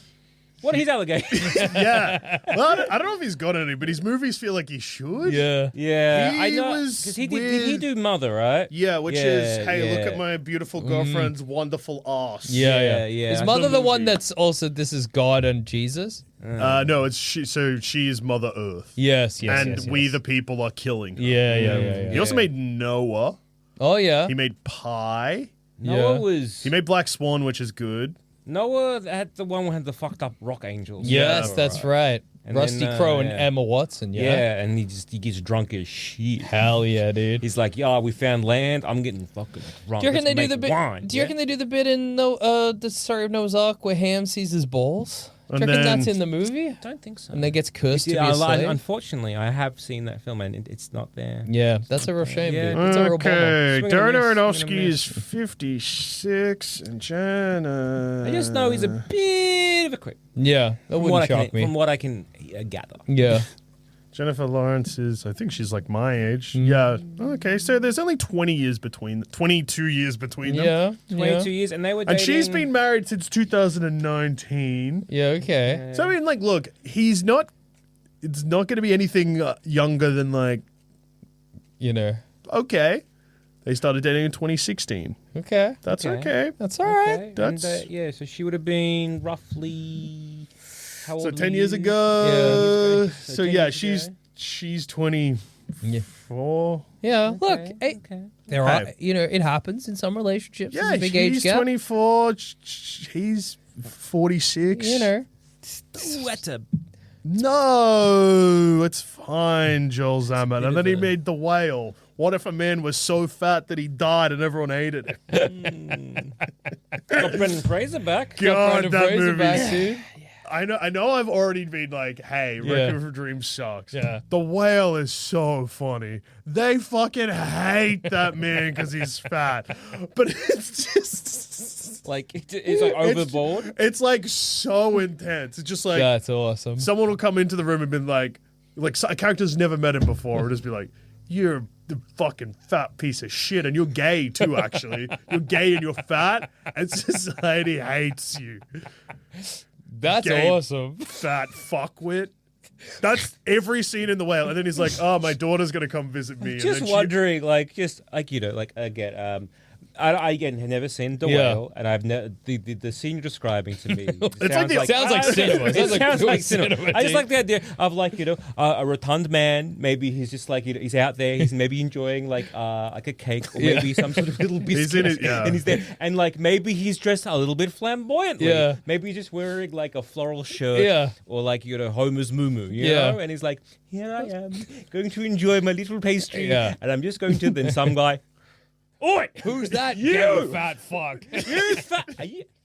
What are his allegations? Yeah. Well, I don't know if he's got any, but his movies feel like he should. Yeah. Yeah, I He know. was Because did he do Mother, right? Yeah, which is, hey, yeah. look at my beautiful girlfriend's wonderful ass. Yeah. yeah. Is I Mother saw the the one movie. that's also This Is God and Jesus? No, it's she. So she is Mother Earth. Yes, yes, And yes, we, yes. the people, are killing her. Yeah. He also made Noah. Oh, yeah. He made Pi. Noah Yeah. was... He made Black Swan, which is good. Noah had the one who had the fucked up rock angels. Yes, Yeah, that's right. And Rusty then, Crowe and yeah. Emma Watson, yeah. Yeah, and he gets drunk as shit. Hell yeah, dude. He's like, we found land. I'm getting fucking drunk. Do you reckon Let's they do the make bit? wine. Do you reckon they do the bit in the story of Noah's Ark where Ham sees his balls? Do you And reckon then- that's in the movie? I don't think so. And they gets cursed to be Yeah, a slave? unfortunately, I have seen that film and it's not there. Yeah, that's a real shame, Yeah. dude. It's a real bummer. Okay, Swing and Darren a miss, Aronofsky swing and a is 56, and Jenna. I just know he's a bit of a creep. Yeah, that wouldn't shock me. From what I can gather. Yeah. Jennifer Lawrence is, I think she's like my age. Yeah. Okay, so there's only 22 years between them. Yeah. 22 years, and they were dating. And she's been married since 2019. Yeah, okay. So I mean, like, look, it's not going to be anything younger than like, You know. okay, they started dating in 2016. Okay. That's Okay. okay. That's all right. Okay, That's- and, yeah, so she would have been roughly. How old So were 10 years you? ago. Yeah. So So 10 yeah, years she's 24. Yeah, look, Okay, hey, okay. there are, Hey. it happens in some relationships. Yeah, There's a big age she's gap. 24. He's 46. You know. Ooh, that's a. No, it's fine, Joel Zammett. bit And then of he a- made The Whale. What if a man was so fat that he died and everyone hated him? Got Brendan Fraser back. God, Brendan that Fraser movie. back, dude. I know I've already been like, hey, Yeah. Requiem for a Dream sucks. Yeah. The Whale is so funny. They fucking hate that man because he's fat. But it's just... Like, it's like overboard. It's like so intense. It's just like... That's awesome. Someone will come into the room and be like a character's never met him before. It'll just be like, you're the fucking fat piece of shit, and you're gay too. Actually, you're gay and you're fat, and society hates you. That's Gay. awesome. Fat fuckwit. That's every scene in The Whale, and then he's like, "Oh, my daughter's gonna come visit me." And Just then wondering, again, I again have never seen The Whale, and I've the scene you're describing to me. Sounds like cinema. It sounds like cinema. cinema. I just like the idea of like a rotund man. Maybe he's just like he's out there. He's maybe enjoying like a cake or maybe some sort of little biscuit, and he's there. And like maybe he's dressed a little bit flamboyantly. Yeah. Maybe he's just wearing like a floral shirt. Or like Homer's moo you know. And he's like, here I am going to enjoy my little pastry. Yeah. And I'm just going to. Then some guy. Oi! Who's that? You fat fuck. You fat.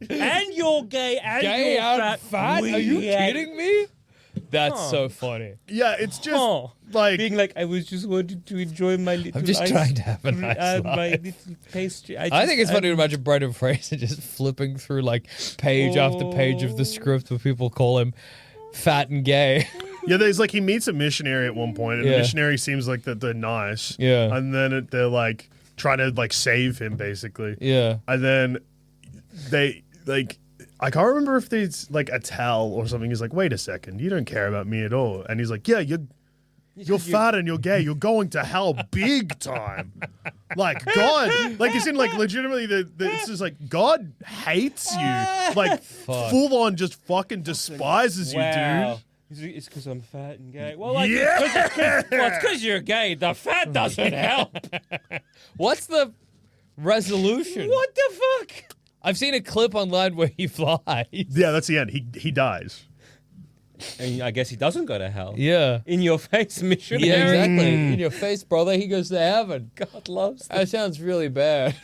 And you're gay and Gay you're and fat? Are you kidding me? That's so funny. Yeah, it's just like being like I was just wanting to enjoy my little. I'm just trying to have a nice my life. little pastry. I think it's funny to imagine Brendan Fraser just flipping through like page after page of the script where people call him fat and gay. Yeah, there's like he meets a missionary at one point, and the missionary seems like that they're nice. Yeah, and then they're like trying to like save him basically. Yeah, and then they like I can't remember if there's like a towel or something. He's like, wait a second, you don't care about me at all. And he's like, yeah, you're fat and you're gay. You're going to hell big time. Like God, like it's in like legitimately this is like God hates you. Like full on just fucking despises you, dude. It's because I'm fat and gay. Well, like, it's because you're gay. The fat doesn't help. What's the resolution? What the fuck? I've seen a clip online where he flies. Yeah, that's the end. He dies. And I guess he doesn't go to hell. Yeah. In your face, mission. Yeah, exactly. In your face, brother. He goes to heaven. God loves that. That sounds really bad.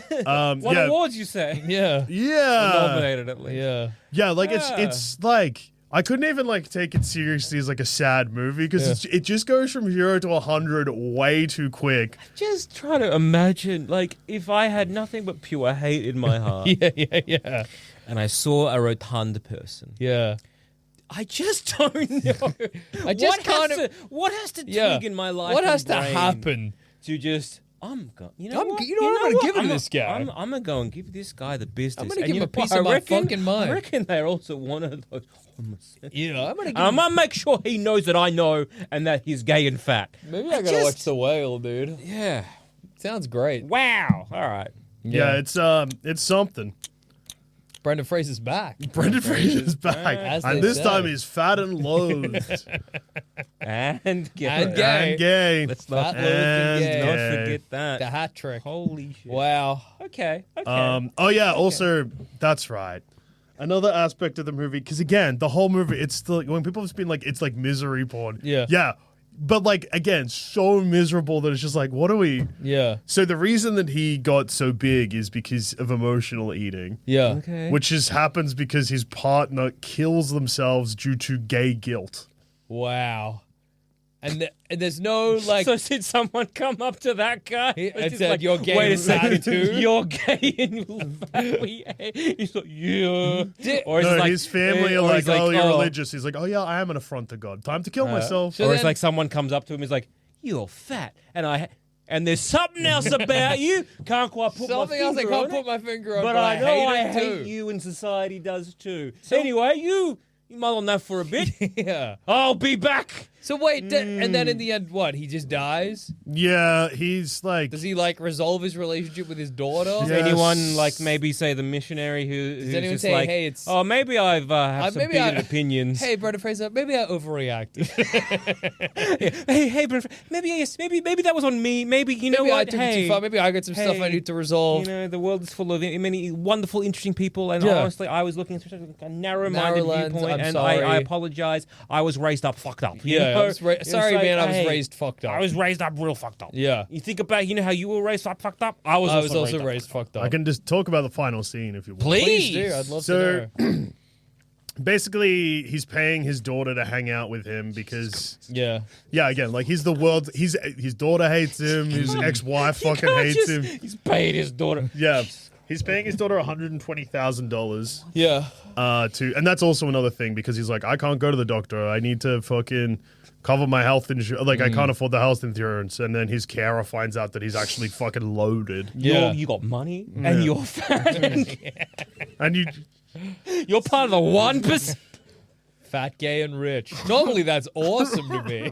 What awards you say? Yeah. Yeah. Nominated at least. Yeah. Yeah, like it's like I couldn't even like take it seriously as like a sad movie because it just goes from 0 to 100 way too quick. Just try to imagine like if I had nothing but pure hate in my heart. Yeah. And I saw a rotund person. Yeah. I just don't know. I just what has to twig in my life? What has to happen to just? I'm going to give it to this guy. I'm gonna go and give this guy the business. I'm gonna give him a piece of my fucking mind. I reckon they're also one of those. Yeah, I'm gonna make sure he knows that I know and that he's gay and fat. Maybe I gotta watch The Whale, dude. Yeah, sounds great. Wow. All right. Yeah, it's something. Brendan Fraser's back. Brendan Fraser's back. And this time he's fat and loathed. and gay. And gay. Let's not forget that. The hat trick. Holy shit. Wow. Okay. Also, that's right. Another aspect of the movie, because again, the whole movie, it's still, when people have been like, it's like misery porn. Yeah. Yeah. But like, again, so miserable that it's just like, what are we? Yeah. So the reason that he got so big is because of emotional eating. Yeah. Okay. Which happens because his partner kills themselves due to gay guilt. Wow. And there's no like. So did someone come up to that guy and said, like, "You're gay"? Wait a second, you're gay and he's like, "Yeah." Or no, like, his family are like, "Oh, you're religious." He's like, "Oh yeah, I am an affront to God. Time to kill myself." So or it's like someone comes up to him, he's like, "You're fat," and there's something else about you. Can't quite put something my else I finger can't on put it, my finger on. But I know I hate you, and society does too. So anyway, you mull on that for a bit. Yeah, I'll be back. So wait, and then in the end, what? He just dies? Yeah, he's like. Does he like resolve his relationship with his daughter? Does anyone like maybe say the missionary who's just say, like, hey, it's maybe I've have some bigoted opinions. Hey, Brendan Fraser, maybe I overreacted. hey, Brendan, maybe that was on me. Maybe know what? I took it too far. Maybe I got some stuff I need to resolve. You know, the world is full of many wonderful, interesting people, and honestly, I was looking through a narrow-minded viewpoint, and I apologize. I was raised up fucked up. Sorry, man, I was raised fucked up. I was raised up real fucked up. Yeah. You think about, how you were raised up fucked up? I was also raised fucked up. I can just talk about the final scene if you want. Please do. I'd love to know. Basically, he's paying his daughter to hang out with him because... Yeah, again, like he's the world... His daughter hates him. His ex-wife fucking hates him. He's paid his daughter. Yeah. He's paying his daughter $120,000. Yeah. And that's also another thing because he's like, I can't go to the doctor. I need to fucking cover my health insurance. Like, I can't afford the health insurance. And then his carer finds out that he's actually fucking loaded. Yeah. You got money and you're fat. And you're part of the 1%. Fat, gay, and rich. Normally, that's awesome to me.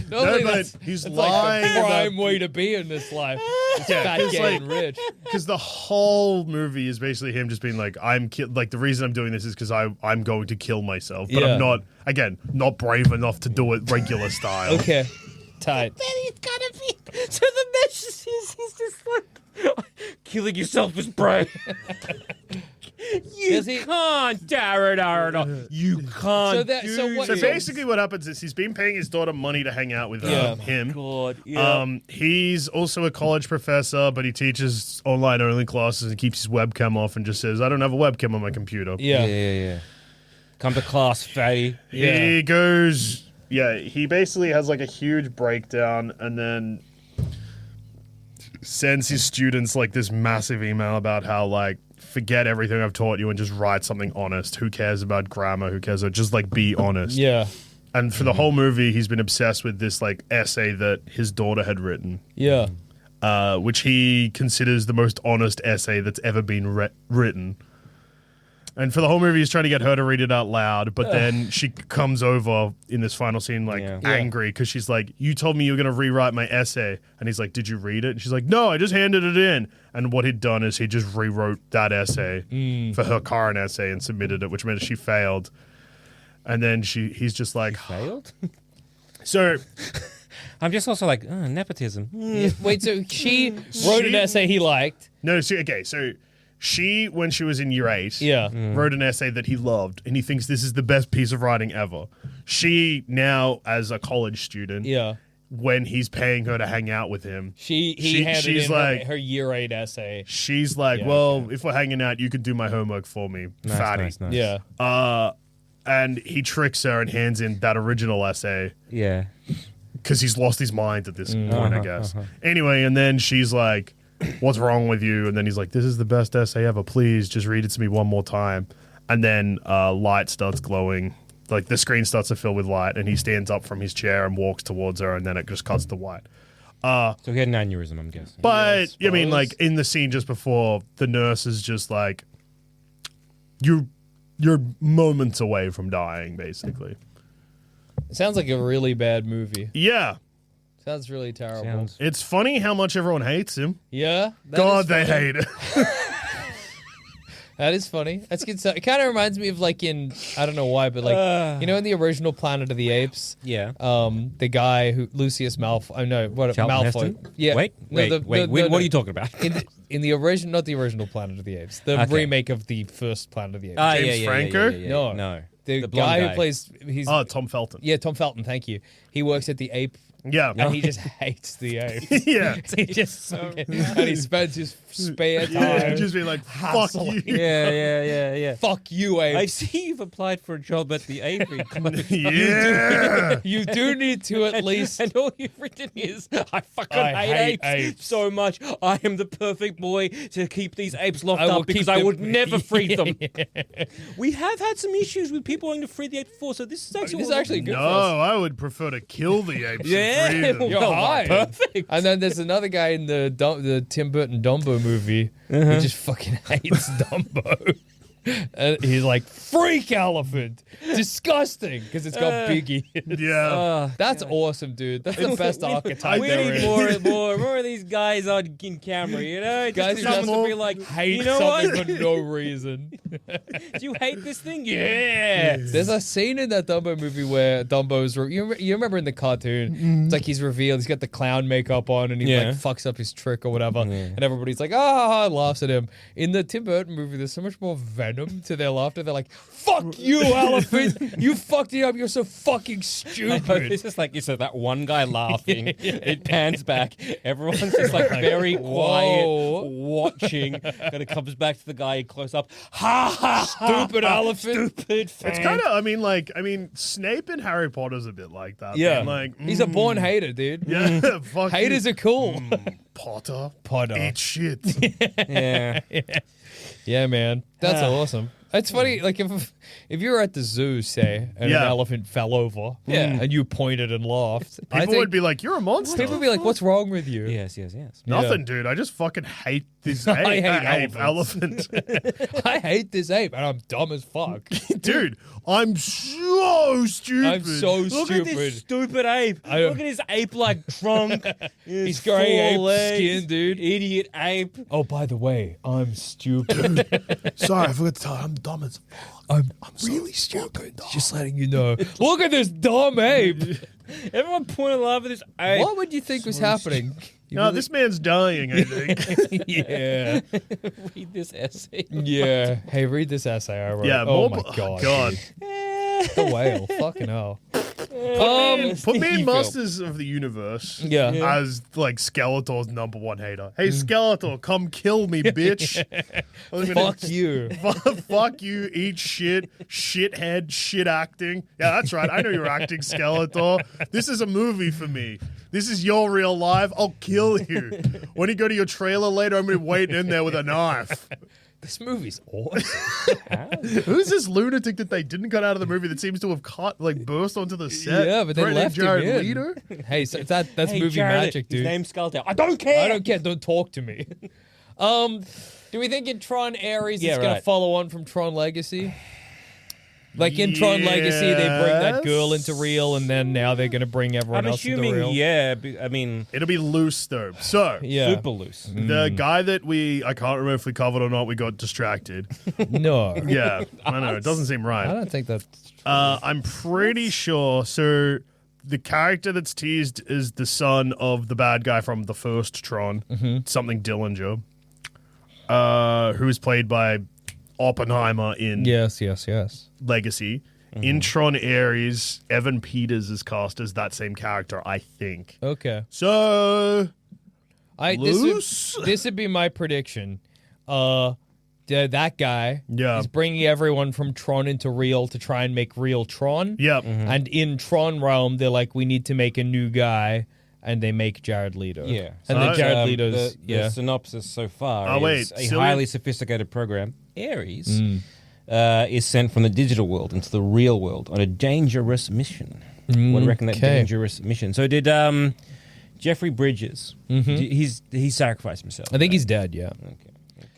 Normally, but he's that's lying like the prime about- way to be in this life. It's Yeah, fat, it's gay, like- and rich. Because the whole movie is basically him just being like, like the reason I'm doing this is because I'm going to kill myself, but Yeah. I'm not brave enough to do it regular style. Okay, tight. Then he's gotta be. So the message is he's just like, killing yourself is brave. You Does he- can't, Jared Arnold. You can't. So that- do so what- So this. basically, what happens is he's been paying his daughter money to hang out with Yeah. him. God, yeah. He's also a college professor, but he teaches online only classes and keeps his webcam off and just says, "I don't have a webcam on my computer." Yeah. Come to class, fatty. He goes, he basically has like a huge breakdown and then sends his students like this massive email about how like, forget everything I've taught you and just write something honest. Who cares about grammar? Who cares? Just like be honest. Yeah. And for the whole movie, he's been obsessed with this like essay that his daughter had written, Yeah. which he considers the most honest essay that's ever been written. And for the whole movie, he's trying to get her to read it out loud, but then she comes over in this final scene, like, Yeah. angry, because she's like, you told me you were going to rewrite my essay. And he's like, did you read it? And she's like, no, I just handed it in. And what he'd done is he just rewrote that essay for her current essay and submitted it, which meant she failed. And then he's just like, Failed? so... I'm just also like, nepotism. Wait, so she wrote an essay he liked. No, so she, when she was in year 8, Yeah. wrote an essay that he loved, and he thinks this is the best piece of writing ever. She, now as a college student, Yeah. when he's paying her to hang out with him, He handed she's in like, her year 8 essay. she's like, Yeah, well, if we're hanging out, you can do my homework for me, fatty. Nice. Yeah. And he tricks her and hands in that original essay Yeah. because he's lost his mind at this point, I Uh-huh, guess. Anyway, and then she's like, what's wrong with you? And then he's like, this is the best essay ever. Please just read it to me one more time. And then light starts glowing. Like the screen starts to fill with light, and he stands up from his chair and walks towards her, and then it just cuts to white. So he had an aneurysm, I'm guessing. But, Yeah, I mean, suppose. like, in the scene just before, the nurse is just like, you're moments away from dying, basically. It sounds like a really bad movie. Yeah. Sounds really terrible. Sounds- It's funny how much everyone hates him. Yeah. that God, is they funny. hate it. That is funny. That's good stuff. It kind of reminds me of like in, I don't know why, but like, you know, in the original Planet of the Apes, Yeah. the guy who, Lucius Malfoy, Charlton Malfoy. Heston? Yeah. Wait. No, What are you talking about? In the original, not the original Planet of the Apes, the Okay. remake of the first Planet of the Apes. James Franco? No. The blonde guy who plays, he's, Oh, Tom Felton. yeah, Tom Felton, thank you. He works at the ape, Yeah. and he just hates the ape. Yeah. He just and he spends his spare time Just be like, fuck hustling. you. Yeah. fuck you, ape. I see you've applied for a job at the Avery Club. Yeah. You do need to at least. And all you've written is, I fucking I hate hate apes, apes. so much. I am the perfect boy to keep these apes locked I will up because keep I them- would never free them. Yeah. We have had some issues with people wanting to free the apes before, so this is actually This is actually good No, for us. I would prefer to kill the apes. Yeah. And free them. You're Well, hired. perfect. And then there's another guy in the Tim Burton Dumbo movie who just fucking hates Dumbo. And he's like, freak elephant, disgusting, because it's got big ears. Yeah. That's awesome, dude. That's the best archetype. We there need is. more of these guys on in camera, you know? Guys Just who someone just to be like, hate you know something what? for no reason. Do you hate this thing? Yeah. There's a scene in that Dumbo movie where Dumbo's you remember in the cartoon, it's like he's revealed, he's got the clown makeup on, and he Yeah. like fucks up his trick or whatever, and everybody's like, ah, laughs at him. In the Tim Burton movie, there's so much more venom to their laughter. They're like, fuck you, elephant, you fucked it up. You're so fucking stupid. It's just like you said, that one guy laughing. It pans back. Everyone's just like very quiet, Whoa. watching. And it comes back to the guy close up. Ha ha! Stupid elephant. Stupid. Fan. It's kind of, I mean, Snape in Harry Potter's a bit like that. Yeah, man. Like, he's a born hater, dude. yeah, fuck Haters you. are cool. Potter. Potter. Eat shit. Yeah. Yeah, man, that's awesome. It's funny, like if you were at the zoo, say, and an elephant fell over, and you pointed and laughed, people would be like, "You're a monster." People would be like, "What's wrong with you?" Yes. Nothing, dude. I just fucking hate this ape, I hate elephant. I hate this ape, and I'm dumb as fuck. Dude, I'm so stupid. I'm so Look stupid. at this stupid ape. Look at his ape-like trunk. He's grey ape skin, dude. Idiot ape. Oh, by the way, I'm stupid. Sorry, I forgot to tell you, I'm dumb as fuck. I'm really stupid. Just letting you know. Look at this dumb ape. Everyone pointed love at this ape. What would you think was happening? No, this man's dying, I think. Yeah. Read this essay. Yeah. Hey, read this essay I wrote. Yeah, oh my god. The whale. Fucking hell. Put me in Masters of the Universe as like Skeletor's #1 hater. Hey Skeletor, come kill me, bitch. Fuck you. Fuck you, eat shit, shithead, shit acting. Yeah, that's right. I know you're acting, Skeletor. This is a movie for me. This is your real life. I'll kill you. When you go to your trailer later, I'm gonna be waiting in there with a knife. This movie's awesome. Who's this lunatic that they didn't cut out of the movie that seems to have burst onto the set? Yeah, but they left Jared him in. Leto? Hey, so that's movie Jared, magic, dude. His name's Skeletor. I don't care. I don't care. Don't talk to me. Do we think in Tron Ares it's going to follow on from Tron Legacy? Like in Tron Legacy, they bring that girl into real, and then now they're going to bring everyone else into real. I mean, it'll be loose though. So super loose. The guy that I can't remember if we covered or not. We got distracted. No. Yeah, I know. It doesn't seem right. I don't think that's true. I'm pretty sure. So the character that's teased is the son of the bad guy from the first Tron, something Dillinger, who is played by Oppenheimer in Yes. Legacy. In Tron Ares, Evan Peters is cast as that same character, I think. Okay. So, this would be my prediction. That guy is bringing everyone from Tron into real to try and make real Tron. Yep. And in Tron realm, they're like, we need to make a new guy. And they make Jared Leto. Yeah. And then Jared Leto's... The synopsis so far is a highly sophisticated program, Aries, is sent from the digital world into the real world on a dangerous mission. What do you reckon that dangerous mission? So did Jeffrey Bridges, he sacrificed himself. I think he's dead, yeah. Okay.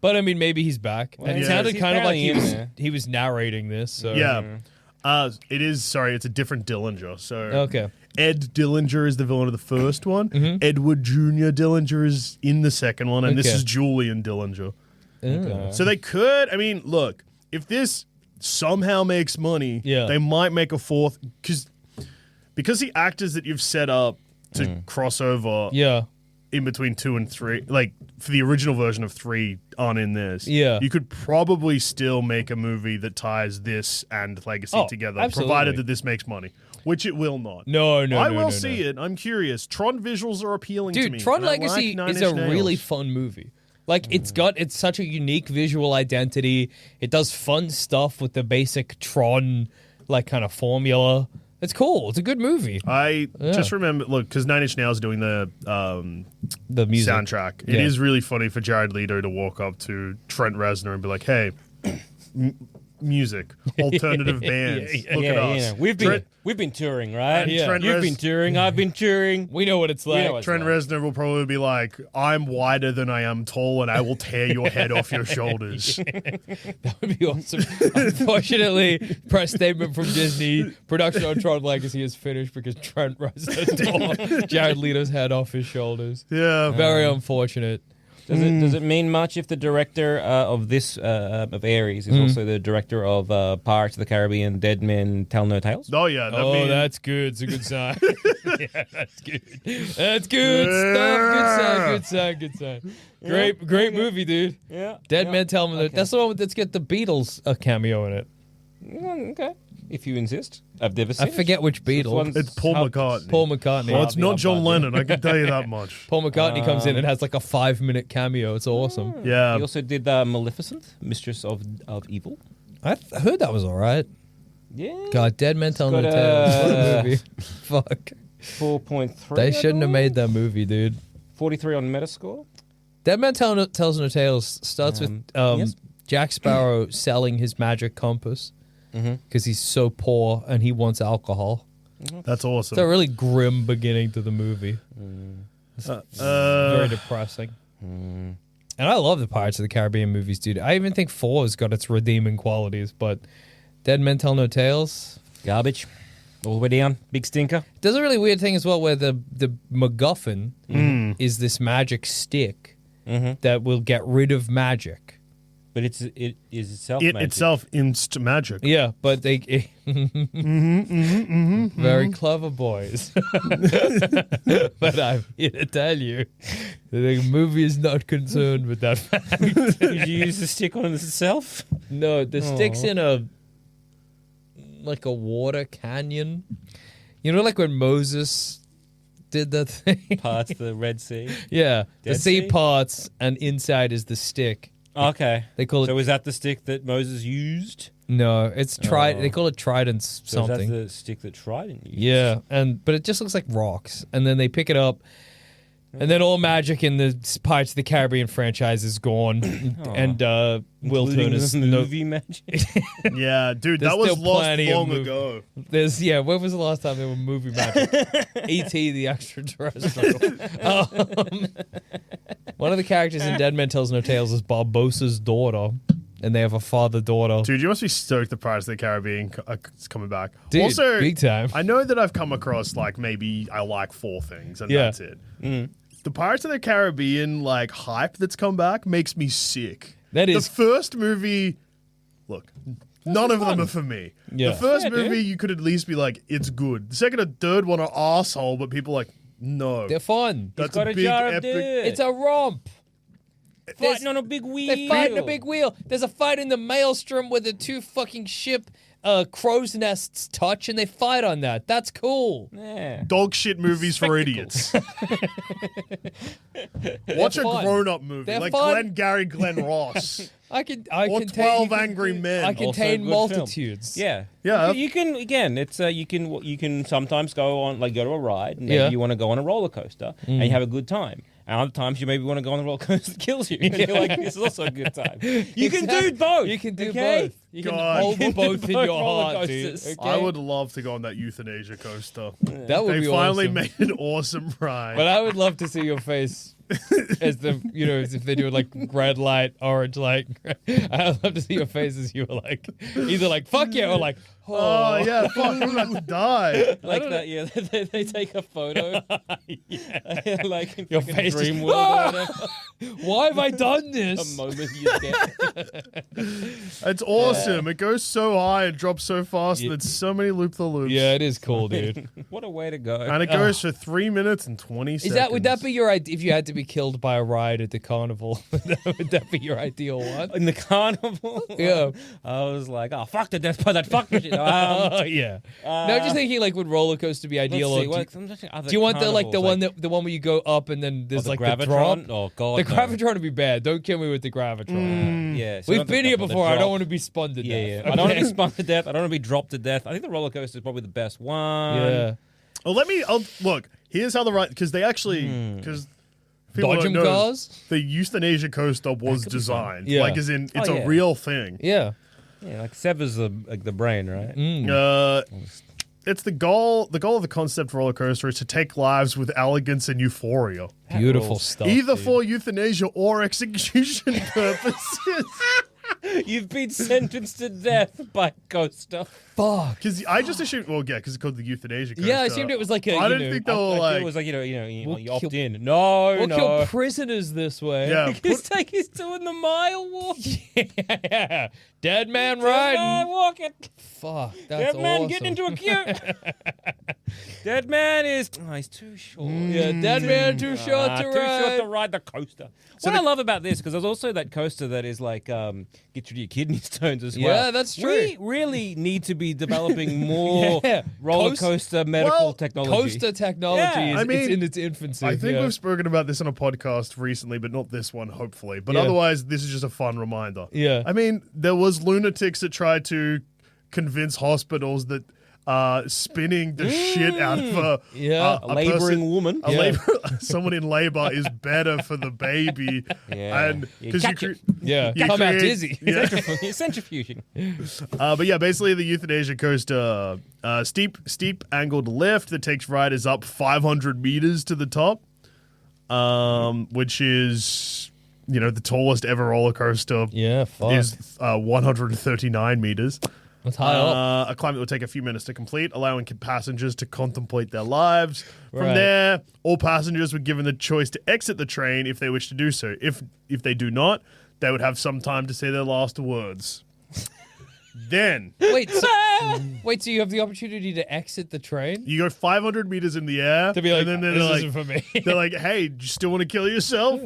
But, I mean, maybe he's back. Well, and it sounded kind of like he was narrating this. So. Yeah. It is, it's a different Dillinger. So okay. Ed Dillinger is the villain of the first one. Edward Jr. Dillinger is in the second one. And this is Julian Dillinger. Okay. So they could, look, if this somehow makes money, they might make a fourth. Because the actors that you've set up to cross over in between 2 and 3, like for the original version of 3 aren't in this. Yeah. You could probably still make a movie that ties this and Legacy together, provided that this makes money. Which it will not. No. I will see it. I'm curious. Tron visuals are appealing to me. Dude, Tron Legacy is a really fun movie. Like, it's such a unique visual identity. It does fun stuff with the basic Tron, like, kind of formula. It's cool. It's a good movie. I just remember, look, because 9 Inch Nails is doing the music soundtrack. It is really funny for Jared Leto to walk up to Trent Reznor and be like, hey, music, alternative bands. Look at us. We've been touring, right? You've been touring. I've been touring. We know what it's like. Trent Reznor will probably be like, I'm wider than I am tall, and I will tear your head off your shoulders. That would be awesome. Unfortunately, press statement from Disney: production on Tron Legacy is finished because Trent Reznor tore Jared Leto's head off his shoulders. Yeah, very unfortunate. Does it mean much if the director of this of Aries is also the director of Pirates of the Caribbean, Dead Men Tell No Tales? Oh yeah, that's good. It's a good sign. Yeah, that's good. That's good stuff. Good sign. Great movie, dude. Yeah. Dead Men Tell No Tales. That's the one that's got the Beatles a cameo in it. Okay. If you insist. I've never seen I forget which Beatle. It's Paul McCartney. Paul McCartney. Well, it's not John Lennon, I can tell you that much. Paul McCartney comes in and has like a 5-minute cameo. It's awesome. Yeah. He also did Maleficent, Mistress of Evil. I heard that was all right. Yeah. God, Dead Men Tell No Tales. What a movie. Fuck. 4.3. They shouldn't have made that movie, dude. 43 on Metascore. Dead Men Tells No Tales starts with Jack Sparrow selling his magic compass because he's so poor and he wants alcohol. That's awesome. It's a really grim beginning to the movie. It's very depressing. And I love the Pirates of the Caribbean movies, dude. I even think 4 has got its redeeming qualities, but Dead Men Tell No Tales. Garbage. All the way down. Big stinker. Does a really weird thing as well where the MacGuffin is this magic stick that will get rid of magic. But it is itself It magic. itself inst magic. Yeah, but they very clever boys. But I'm here to tell you, the movie is not concerned with that fact. Did you use the stick on itself? No, the stick's in a water canyon. You know, like when Moses did that thing? Parts of the Red Sea. Yeah, the Dead sea Sea? parts and inside is the stick. Okay. They call it. So is that the stick that Moses used? No, it's They call it trident So something. is that the stick that Trident used? Yeah, but it just looks like rocks, and then they pick it up, and then all magic in the Pirates of the Caribbean franchise is gone, and Will Including Turner's the movie magic. Yeah, dude, There's that was still lost plenty of long mov- ago. When was the last time there were movie magic? E.T. the extraterrestrial. One of the characters in Dead Men Tells No Tales is Barbossa's daughter, and they have a father-daughter. Dude, you must be stoked the Pirates of the Caribbean is coming back. Dude, also, big time. I know that I've come across, like, maybe I like 4 things, and Yeah. that's it. The Pirates of the Caribbean, like, hype that's come back makes me sick. That is- The first movie... Look, none of them are for me. Yeah. The first Yeah, movie, dude. you could at least be like, it's good. The second and third one are arsehole, but people are like, no. They're fun. That's got a a big, jar of epic... dirt. It's a romp. Fighting on a big wheel. They fight in a big wheel. There's a fight in the Maelstrom where the two fucking ship crow's nests touch, and they fight on that. That's cool. Yeah. Dog shit movies for idiots. Watch a fun. grown-up movie They're like fun. Glenn Ross. I can Or 12 Angry Men. I contain Also a good film. multitudes. Yeah. Yeah. You can again. It's you can sometimes go to a ride. And maybe Yeah. you want to go on a roller coaster and you have a good time. And other times you maybe want to go on a roller coaster that kills you. And you're like, this is also a good time. You can do both. You can do okay? both. You God. can hold You can both do in both your roller heart, dude. coasters. Okay? I would love to go on that euthanasia coaster. That would They be finally awesome. made an awesome ride. But I would love to see your face as as if they do like red light, orange light. I'd love to see your face as you were like, either like fuck yeah or like, oh yeah, fuck, I'm about to die. Like that, yeah. They take a photo. Like Your fucking face dream just- world or whatever. why have I done A this? moment you get. It's awesome. It goes so high and drops so fast, and it's so many loop-the-loops. Yeah, it is cool, dude. What a way to go. And it goes for 3 minutes and 20 seconds. Would that be your idea if you had to be killed by a ride at the carnival? Would that be your ideal one? In the carnival. Yeah. I was like, oh, fuck the death by that fuck shit. Oh yeah. No, just thinking like would roller coaster be ideal? Let's see, Or what, do you want the one where you go up and then there's the like the drop? Gravitron? Oh god, The no. Gravitron would be bad. Don't kill me with the Gravitron. Yeah, so We've not the been here drop, the before. I drop. don't want to be spun to Yeah, death. yeah. I don't want to be spun to death. I don't want to be dropped to death. I think the roller coaster is probably the best one. Yeah. Well, look, here's how the right... Because they actually... Because people Dodge don't 'em know, cars? the euthanasia coaster was designed. Yeah. Like, as in, it's Oh, a yeah. real thing. Yeah. Yeah, like severs the brain, right? It's the goal. The goal of the concept roller coaster is to take lives with elegance and euphoria, Beautiful rules. stuff. either dude. for euthanasia or execution purposes. You've been sentenced to death by coaster. fuck. Because I just assumed, well, yeah, because it's called the euthanasia coaster. Yeah, I assumed it was like a. I you didn't know, think they were I thought like. it was like you We'll opt kill- in. No, We'll no. kill prisoners this way. Yeah, He's doing the mile walk. yeah. Dead man Dead man riding. walking. Fuck. That's Dead man awesome. getting into a queue. Dead man is. Oh, he's too short. Yeah, dead man too short to Too ride. short to ride the coaster. What I love about this, because there's also that coaster that is like gets rid of your kidney stones as well. Yeah, that's true. We really need to be developing more Yeah. roller coaster medical well, technology. Coaster technology Yeah. is I mean, it's in its infancy. I think yeah. we've spoken about this on a podcast recently, but not this one, hopefully. But Yeah. otherwise, this is just a fun reminder. Yeah. I mean, there was lunatics that tried to convince hospitals that spinning the shit out of a laboring person, woman. Someone in labor is better for the baby. Yeah. And You because catch it. Come out dizzy. Centrifuging. But yeah, basically the euthanasia coaster, steep angled lift that takes riders up 500 meters to the top, which is, the tallest ever roller coaster. Yeah, fuck. Is 139 meters. That's high up. A climb that will take a few minutes to complete, allowing passengers to contemplate their lives. From Right. there, all passengers were given the choice to exit the train if they wish to do so. If they do not, they would have some time to say their last words. Then Wait, so you have the opportunity to exit the train? you go 500 meters in the air, To be like, and then this isn't for me. they're like, "Hey, do you still want to kill yourself?"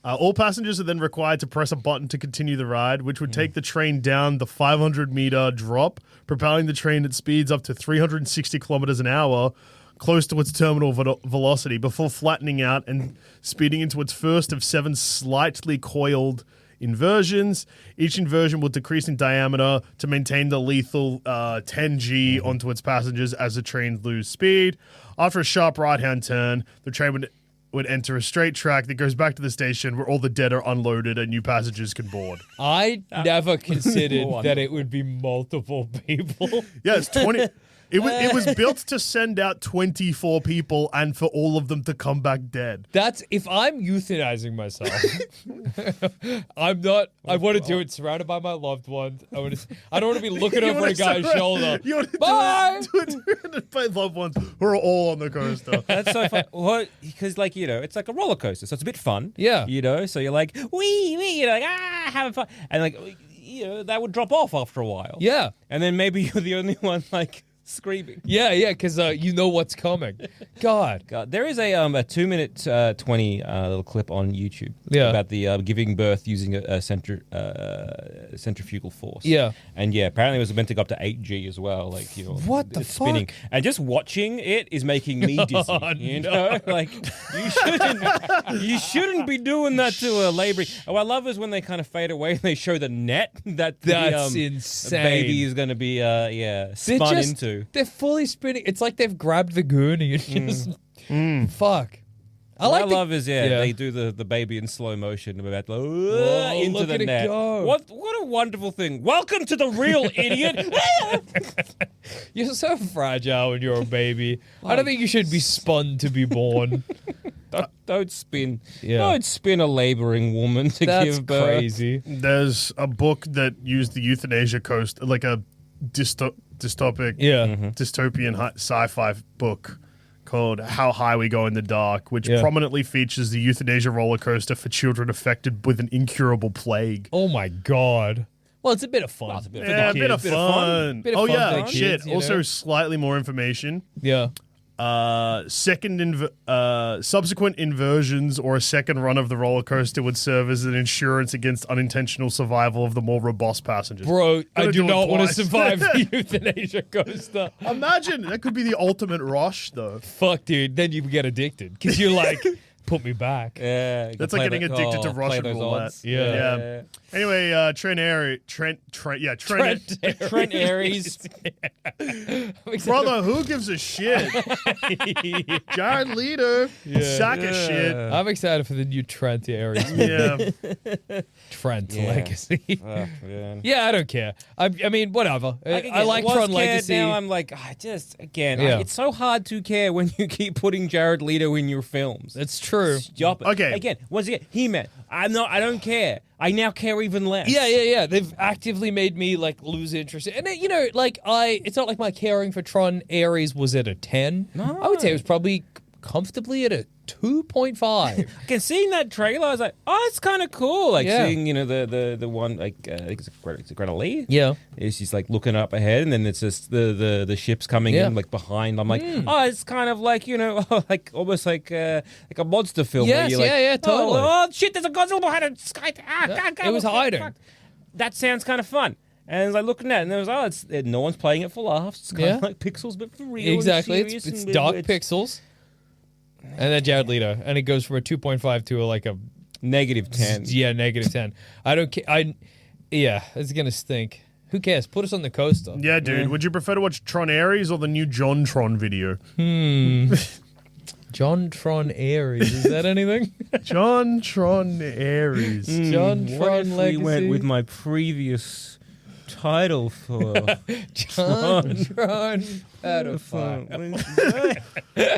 All passengers are then required to press a button to continue the ride, which would take the train down the 500-meter drop, propelling the train at speeds up to 360 kilometers an hour, close to its terminal velocity, before flattening out and speeding into its first of 7 slightly coiled inversions. Each inversion will decrease in diameter to maintain the lethal 10G onto its passengers as the train lose speed. After a sharp right-hand turn, the train would enter a straight track that goes back to the station where all the dead are unloaded and new passengers can board. I never considered that it would be multiple people. Yeah, it's 20. It was built to send out 24 people and for all of them to come back dead. That's if I'm euthanizing myself. I'm not. I want to do it surrounded by my loved ones. I don't want to be looking over a guy's shoulder. You want to Bye! do it by loved ones who are all on the coaster. That's so fun. What? Because, it's like a roller coaster, so it's a bit fun. Yeah. So you're like, wee, you're like, having fun. And, that would drop off after a while. Yeah. And then maybe you're the only one, screaming. Yeah, because you know what's coming. God. There is a 2-minute 20 little clip on YouTube about the giving birth using a centrifugal force. Yeah. And apparently it was meant to go up to 8G as well. What the it's spinning. fuck? And just watching it is making me dizzy. Oh, you know, you shouldn't be doing that to a laboring. Oh, I love is when they kind of fade away and they show the net that That's the insane. baby is going to be spun into. They're fully spinning. It's like they've grabbed the gurney and just fuck. What I love is they do the baby in slow motion about into look the at it net. go. What a wonderful thing! Welcome to the real idiot. You're so fragile when you're a baby. I don't think you should be spun to be born. Don't spin. Yeah. Don't spin a laboring woman to That's give birth. crazy. There's a book that used the euthanasia coast, like a dystopic, dystopian sci-fi book called How High We Go in the Dark, which prominently features the euthanasia roller coaster for children affected with an incurable plague. Oh my god. Well, it's a bit of fun. It's a bit Yeah, a bit of fun. Bit of fun for the kids, shit. you Also, know? slightly more information. Yeah. Subsequent inversions or a second run of the roller coaster would serve as an insurance against unintentional survival of the more robust passengers. Bro, I Gotta do do it not want to twice. survive the euthanasia coaster. Imagine that could be the ultimate rush, though. Fuck, dude. Then you get addicted because you're like, put me back. Yeah, That's like getting addicted to Russian roulette. Yeah. Anyway, Trent Aries. Trent Aries. Brother, who gives a shit? Jared Leto, sack of shit. I'm excited for the new Trent Aries. Yeah. Trent Legacy. Man. Yeah, I don't care. I mean, whatever. I like Tron Legacy. Now I'm like, it's so hard to care when you keep putting Jared Leto in your films. It's true. Stop it. Okay. Again, once again, He-Man. I don't care. I now care even less. Yeah. They've actively made me lose interest. And it's not like my caring for Tron Ares was at a 10. No. I would say it was probably comfortably at a 2.5. Again, seeing that trailer, I was like, oh, it's kind of cool. Seeing, the one, I think it's Greta Lee. Yeah. She's looking up ahead, and then it's just the ships coming in behind. I'm like, oh, it's kind of almost like a monster film. Yes, where you're totally. Oh, shit, there's a Godzilla behind it. Sky. It was hiding. Fuck. That sounds kind of fun. And I was looking at it, and there was, no one's playing it for laughs. It's kind of like pixels, but for real. Exactly. And serious It's and dark pixels. And then Jared Leto. And it goes from a 2.5 to a -10. Yeah, -10. I don't care. It's going to stink. Who cares? Put us on the coaster. Yeah, dude. Would you prefer to watch Tron Ares or the new John Tron video? John Tron Ares. Is that anything? John Tron Ares. John What Tron if Legacy. we went with my previous title for John Tron pedophile.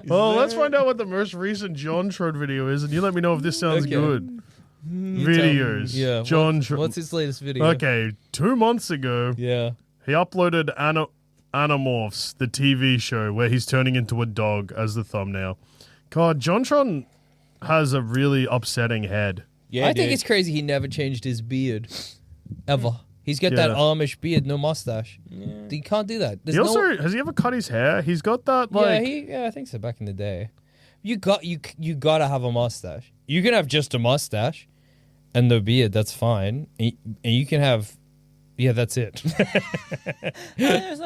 Well, let's find out what the most recent John Tron video is, and you let me know if this sounds Okay. good. Videos. Yeah. John Tron. What's his latest video? Okay, 2 months ago, Yeah. he uploaded Animorphs, the TV show, where he's turning into a dog as the thumbnail. God, John Tron has a really upsetting head. Yeah, I think dude. it's crazy he never changed his beard. Ever. He's got that Yeah. Amish beard, no mustache. You can't do that. There's He also has he ever cut his hair? He's got that like yeah, I think so. Back in the day, you gotta have a mustache. You can have just a mustache and no beard. That's fine. And you can have, that's it.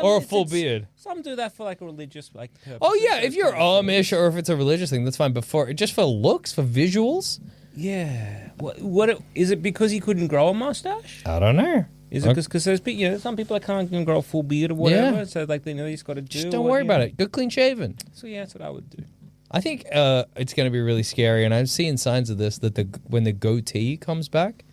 Or a full beard. Some do that for like a religious like. Oh purposes. yeah, if you're Amish or if it's a religious thing, that's fine. But just for looks, for visuals, Yeah. What is it because he couldn't grow a mustache? I don't know. Is it because there's some people that can't even grow a full beard or whatever, Yeah. so like they know he's got to do. Just don't worry about it. Go clean shaven. So yeah, that's what I would do. I think it's going to be really scary, and I'm seeing signs of this, that when the goatee comes back,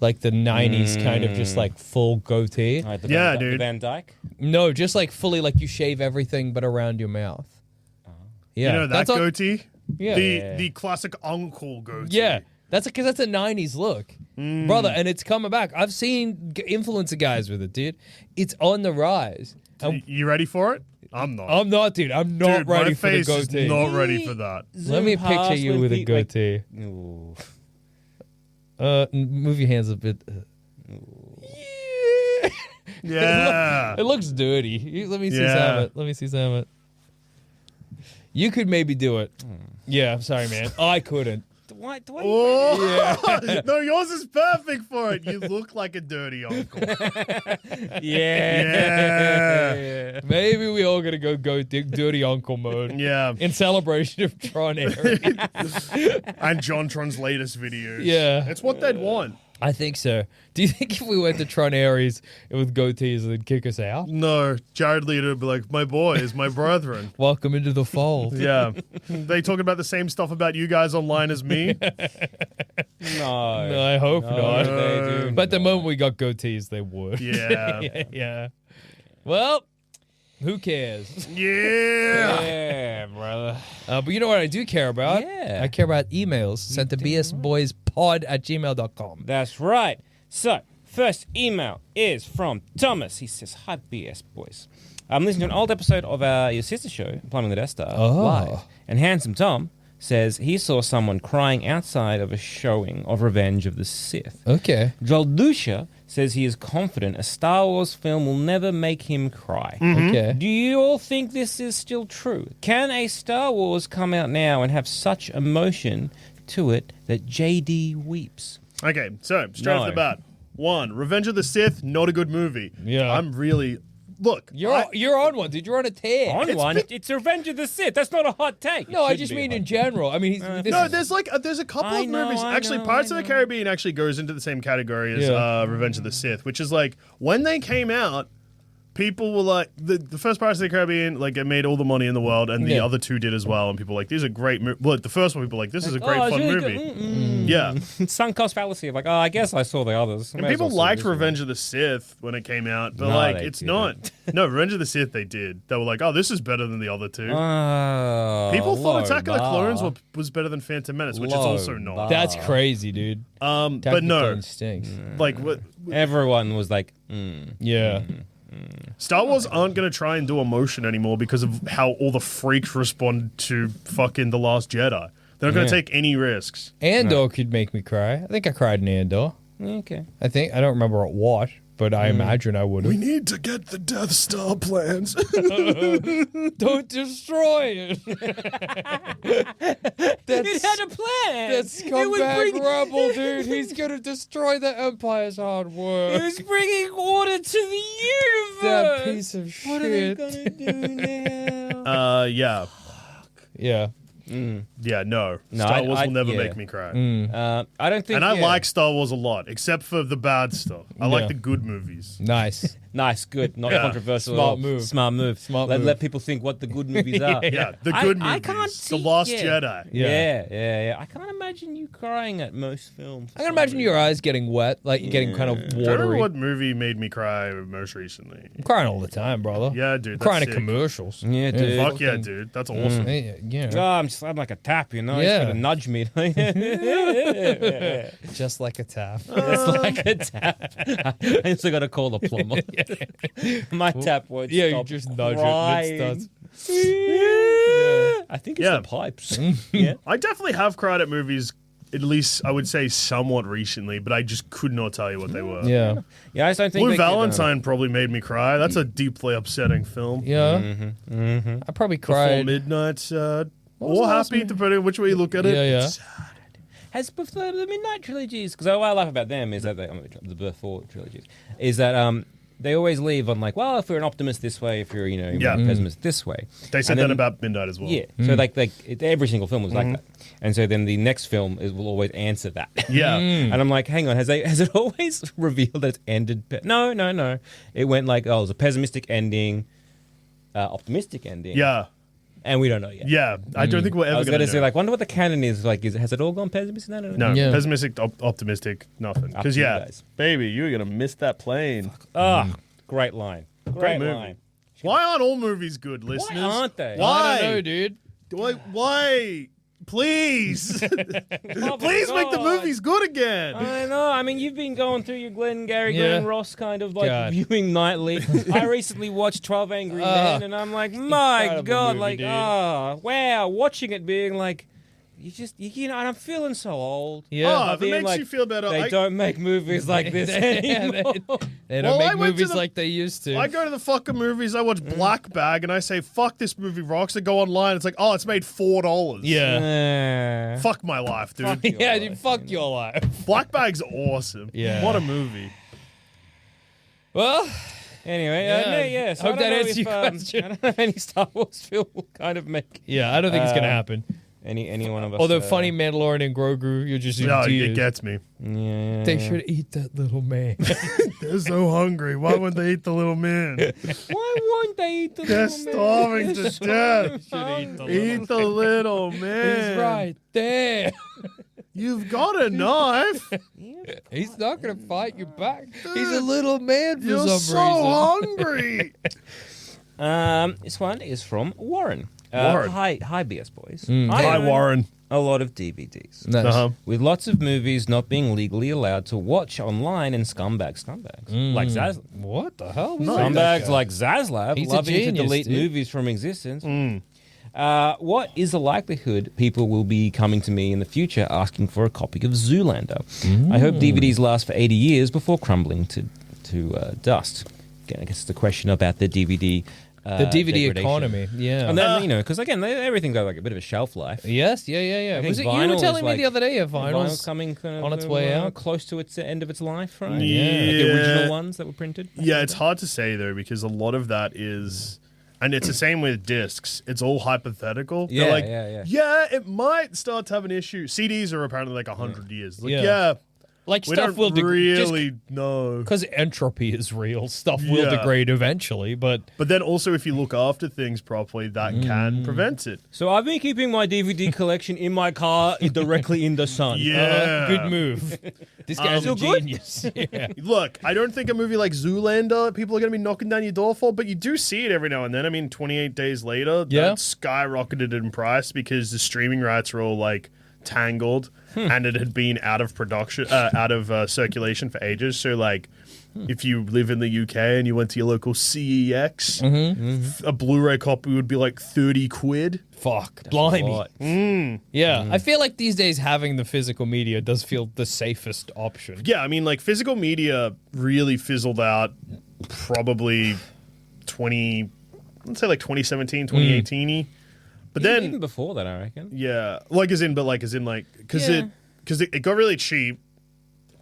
like the 90s kind of just like full goatee. Like the Yeah, Van, dude. The Van Dyke. No, just like fully like you shave everything but around your mouth. Yeah, you know that that's all- goatee? Yeah. The classic uncle goatee. Yeah, that's because that's a 90s look, brother, and it's coming back. I've seen influencer guys with it, dude. It's on the rise. You ready for it? I'm not. I'm not, dude. I'm not Dude, ready my for the face is goatee. not ready for that. Let me picture you with a goatee. Ooh. Move your hands a bit. Yeah. It looks dirty. Let me see some Yeah. of it. Let me see some of it. You could maybe do it. Yeah, I'm sorry, man. I couldn't. Why? Oh, no, yours is perfect for it. You look like a dirty uncle. Yeah. Maybe we all gotta go dirty uncle mode. Yeah. In celebration of Tron Ares. And John Tron's latest videos. Yeah. It's what they'd want. I think so. Do you think if we went to Tron Ares with goatees, they'd kick us out? No, Jared Leto would be like, my boys, my brethren. Welcome into the fold. Yeah. They talking about the same stuff about you guys online as me. No. No, I hope not. They do But the moment we got goatees, they would. Yeah. Yeah. Well, who cares? Yeah. Yeah, brother. But you know what I do care about? Yeah. I care about emails sent to bsboyspod@gmail.com. That's right. So, first email is from Thomas. He says, "Hi, BS boys. I'm listening to an old episode of your sister show, Plumbing the Death Star, live. And Handsome Tom says he saw someone crying outside of a showing of Revenge of the Sith. Okay. Joel Dusha says he is confident a Star Wars film will never make him cry. Okay. Do you all think this is still true? Can a Star Wars come out now and have such emotion to it that JD weeps? Okay, so straight off the bat. 1, Revenge of the Sith, not a good movie. Yeah. I'm really... Look, You're on one, dude. You're on a tear. It's Revenge of the Sith. That's not a hot take. No, I just mean in general. I mean, No, there's a couple I of know, movies. I Actually, know, Pirates I of the know. Caribbean actually goes into the same category as Yeah. Revenge of the Sith, which is like when they came out, people were like the first Pirates of the Caribbean, like it made all the money in the world, and the Yeah. other two did as well. And people were like, these are great. Well, the first one, people were like, this is a great it's fun really movie. good. Yeah, Sunk cost fallacy of like, I guess I saw the others. and people liked Revenge of the Sith when it came out, but No, like they it's didn't. not. No, Revenge of the Sith they did. They were like, oh, this is better than the other two. Oh, People thought Attack of the low Clones bar. was better than Phantom Menace, which is Low also not. bar. that's crazy, dude. But no, Stinks. like what. Everyone was like, Yeah. Star Wars aren't going to try and do emotion anymore because of how all the freaks respond to fucking The Last Jedi. They're not going to take any risks. Andor could make me cry. I think I cried in Andor. okay. I don't remember at what, but I imagine I would have. need to get the Death Star plans. Don't destroy it. It had a plan. That scumbag rebel, dude. He's gonna destroy the Empire's hard It work. was bringing order to the universe. That piece of What are they shit. gonna do now? Yeah. Yeah. Yeah, no. No, Star Wars will never yeah. make me cry. I don't think. And I like Star Wars a lot, except for the bad stuff. I like the good movies. Nice. Nice, good, not controversial. Smart move. Smart move. Let people think what the good movies are. Yeah, the good movies. I can't see, The Last Jedi. Yeah. I can't imagine you crying at most films. I can imagine your eyes getting wet, like you're getting kind of I don't know watery. what movie made me cry most recently. I'm crying all the time, brother. Yeah, dude. I'm crying at sick. commercials. Yeah, dude. Fuck yeah, dude. That's awesome. Yeah. I'm like a tap, you know? Yeah. He's gonna nudge me. Just like a tap. It's like a tap. I also got to call the plumber. My tap won't Yeah, stop you just nudge crying. it and it starts. I think it's Yeah. the pipes. Yeah. I definitely have cried at movies, at least I would say somewhat recently, but I just could not tell you what they were. Yeah. Yeah, I just don't think Blue they could, Valentine probably made me cry. That's a deeply upsetting film. Yeah. I probably Before cried. Midnight, sad. was Or the last happy, depending on which way you look at it. Yeah. Has before the Midnight trilogies, because what I love about them is that the before trilogies is that they always leave on like, well, if you're an optimist this way, if you're a pessimist this way. They said And then- that about Midnight as well. Yeah, so like every single film was like that, and so then the next film will always answer that. Yeah. And I'm like, hang on, has it always revealed that it's ended? No. It went like, oh, it was a pessimistic ending, optimistic ending. Yeah. And we don't know yet. Yeah. I don't think we're I ever was going to say, like, wonder what the canon is. Like, has it all gone pessimistic? No. No, Yeah. pessimistic, optimistic, nothing. Up Because, to you yeah, guys. baby, you're going to miss that plane. Great line. Great movie. line. Why aren't all movies good, Why listeners? aren't they? Why? I don't know, dude. Why? Please. Oh my Please make the God. movies good again. I know. I mean, you've been going through your Glenn Ross kind of like God. viewing nightly. I recently watched 12 Angry Men, and I'm like, my incredible God, movie, like, dude. wow, watching it being like, you know, and I'm feeling so old. Yeah. Oh, I'm if it being makes like, you feel better, They don't make movies like this anymore. They don't Well, I make went to movies the- like they used to. I go to the fucking movies, I watch Black Bag, and I say, fuck, this movie rocks. I go online, it's like, oh, it's made $4. Yeah. Fuck my life, dude. Fuck your Yeah, life. dude, fuck your life. Black Bag's awesome. Yeah. What a movie. Well, Anyway, Yeah. so Hope I don't that know answers if, your question. I don't know if any Star Wars film will kind of make yeah, I don't think it's gonna happen. any one of us. Although funny Mandalorian and Grogu, you're just in No, it tears. gets me. Yeah. They should eat that little man. They're so hungry. Why wouldn't they eat the little man? Why won't they eat the They're little man? starving They're to death. starving. Eat the little man. He's right there. You've got a knife. He's not gonna fight you back. He's a little man for You're some so reason. hungry. This one is from Warren. Warren. Hi, BS boys. Hi, I own Warren. A lot of DVDs. Nice. Uh-huh. With lots of movies not being legally allowed to watch online and scumbags like Zaslav. What the hell? Scumbags like Zaslav He's a loving to genius, delete dude. movies from existence. What is the likelihood people will be coming to me in the future asking for a copy of Zoolander? I hope DVDs last for 80 years before crumbling to dust. Again, I guess it's a question about the DVD The DVD degradation. economy. Yeah. And then, because again, everything's got like a bit of a shelf life. Yes. Yeah. I think Was it you vinyl were is telling me like- the other day? Yeah, Vinyl's vinyl's coming kind of, on its way out. close to its end of its life, right? Yeah. Like the original ones that were printed. Yeah, it's hard to say though because a lot of that is, and it's the same with discs. It's all hypothetical. They're Yeah, like, yeah. it might start to have an issue. CDs are apparently like 100 years. Like, Yeah. yeah, like we stuff don't will really know. because entropy is real. Stuff will Yeah. degrade eventually, but But then also, if you look after things properly, that can prevent it. So I've been keeping my DVD collection in my car directly in the sun. Yeah. good move. This guy's a Still good? genius. Yeah. Look, I don't think a movie like Zoolander people are going to be knocking down your door for, but you do see it every now and then. I mean, 28 Days Later, Yeah. that skyrocketed in price because the streaming rights are all like tangled and it had been out of production, out of circulation for ages. So, like, if you live in the UK and you went to your local CEX, a Blu-ray copy would be like 30 quid. Fuck. Blimey. What? Yeah. I feel like these days having the physical media does feel the safest option. Yeah, I mean, like, physical media really fizzled out probably let's say like 2017, 2018-y. But then, even before that, I reckon. yeah, because it got really cheap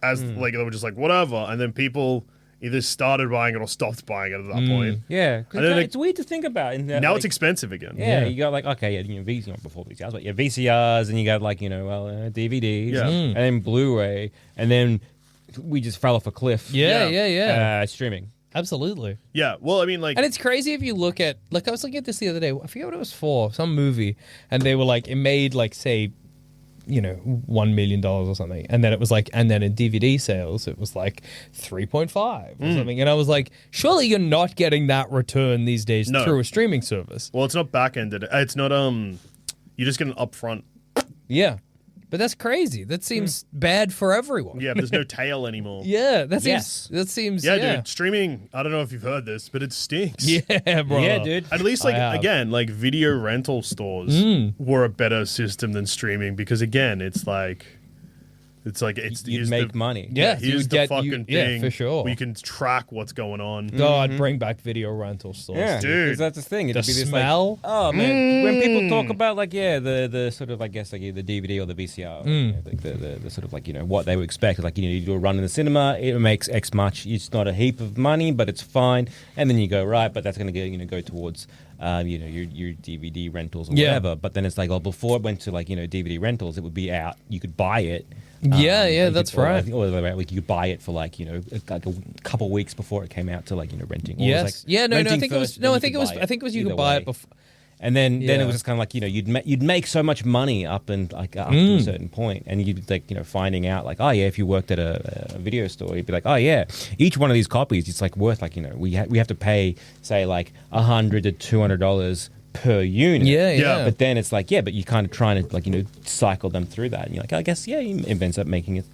as like they were just like whatever, and then people either started buying it or stopped buying it at that point. Yeah, 'cause And then it's weird to think about. In that, Now like, it's expensive again. Yeah, you got like before VCRs, but VCRs, and you got like DVDs, Yeah. and then Blu-ray, and then we just fell off a cliff. Yeah. Yeah. Streaming. Absolutely. Yeah. Well, I mean, like, And it's crazy if you look at, like, I was looking at this the other day. I forget what it was for, some movie, and they were like, it made like, say, $1 million or something, and then it was like, and then in DVD sales, it was like 3.5 or something, and I was like, surely you're not getting that return these days through a streaming service. well, it's not back-ended. It's not. You just get an upfront. Yeah, but that's crazy. That seems bad for everyone. Yeah, there's no tail anymore. Yeah, that seems. Yes. That seems. Yeah, dude. Streaming. I don't know if you've heard this, but it stinks. Yeah, bro. Yeah, dude. At least, like, again, like video rental stores were a better system than streaming because, again, it's like You'd here's make money. Yeah, here's you'd the get- fucking yeah, thing. for sure. We can track what's going on. God, bring back video rental stores. Yeah, Dude. because that's the thing. It'd The be this smell? like, oh man, when people talk about like, the sort of, I guess, like the DVD or the VCR, like the sort of like, what they would expect, like, you do a run in the cinema, it makes X much. It's not a heap of money, but it's fine. And then you go, right, but that's going to go towards your DVD rentals or whatever. But then it's like, before it went to like, DVD rentals, it would be out. You could buy it. That's right. Or like you could buy it for like a couple weeks before it came out to like renting. Or it was, Yes. like, Yeah. No. I renting think it was. first, No. then I think it was. buy I think it was. You Either could buy way. it before. And then Yeah. it was just kind of like you'd make so much money up to a certain point, and you'd like finding out like, oh yeah, if you worked at a video store, you'd be like, oh yeah, each one of these copies it's like worth like we have to pay say like $100 to $200 per unit. Yeah. But then it's like, but you're kind of trying to like cycle them through that, and you're like, I guess he ends up making it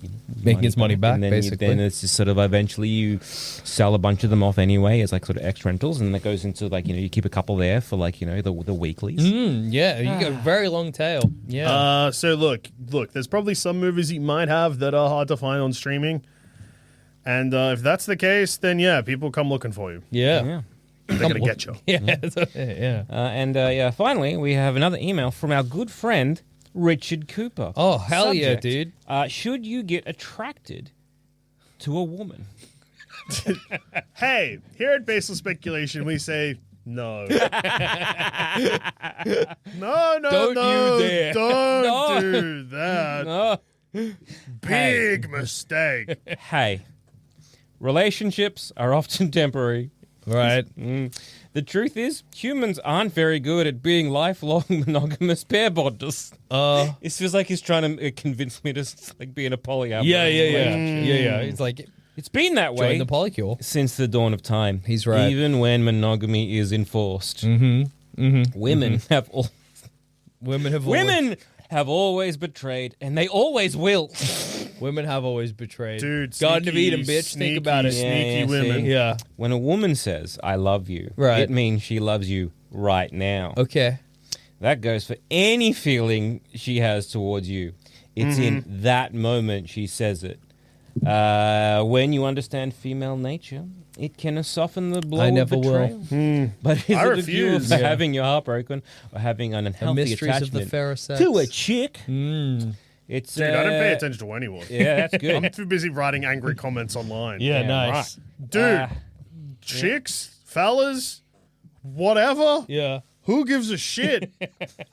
Making his money back, and then basically. then it's just sort of eventually you sell a bunch of them off anyway as like sort of X rentals, and that goes into like you keep a couple there for like the weeklies. Yeah. You got a very long tail. Yeah. So look, there's probably some movies you might have that are hard to find on streaming, and if that's the case, then yeah, people come looking for you. Yeah. They're gonna get you. Yeah. Yeah. And finally, we have another email from our good friend Richard Cooper. Oh, hell yeah, Subject, dude. should you get attracted to a woman? Hey, here at Baseless Speculation, we say no. No, Don't no, you dare. don't No. do that. No. Big mistake. Hey, relationships are often temporary. Right. The truth is, humans aren't very good at being lifelong monogamous pair bonders. It feels like he's trying to convince me to like be in a polyamorous relationship. Yeah. It's like It's been that way join the polycule. since the dawn of time. He's right. Even when monogamy is enforced. Women have all Women have women have always betrayed, and they always will. Women have always betrayed. Dude, Garden of sneaky, Eden, bitch. sneaky, Think about it. sneaky Yeah, women. see? Yeah. When a woman says "I love you," Right. it means she loves you right now. Okay. That goes for any feeling she has towards you. It's in that moment she says it. When you understand female nature, it can soften the blow I never of will. betrayal. But is I it the cure refuse. for Yeah. having your heart broken or having an The unhealthy mysteries of attachment the fairer sex. to a chick? It's Dude, I don't pay attention to anyone. Yeah, that's good. I'm too busy writing angry comments online. Yeah, Yeah, nice. Dude, chicks, fellas, whatever. Yeah. Who gives a shit?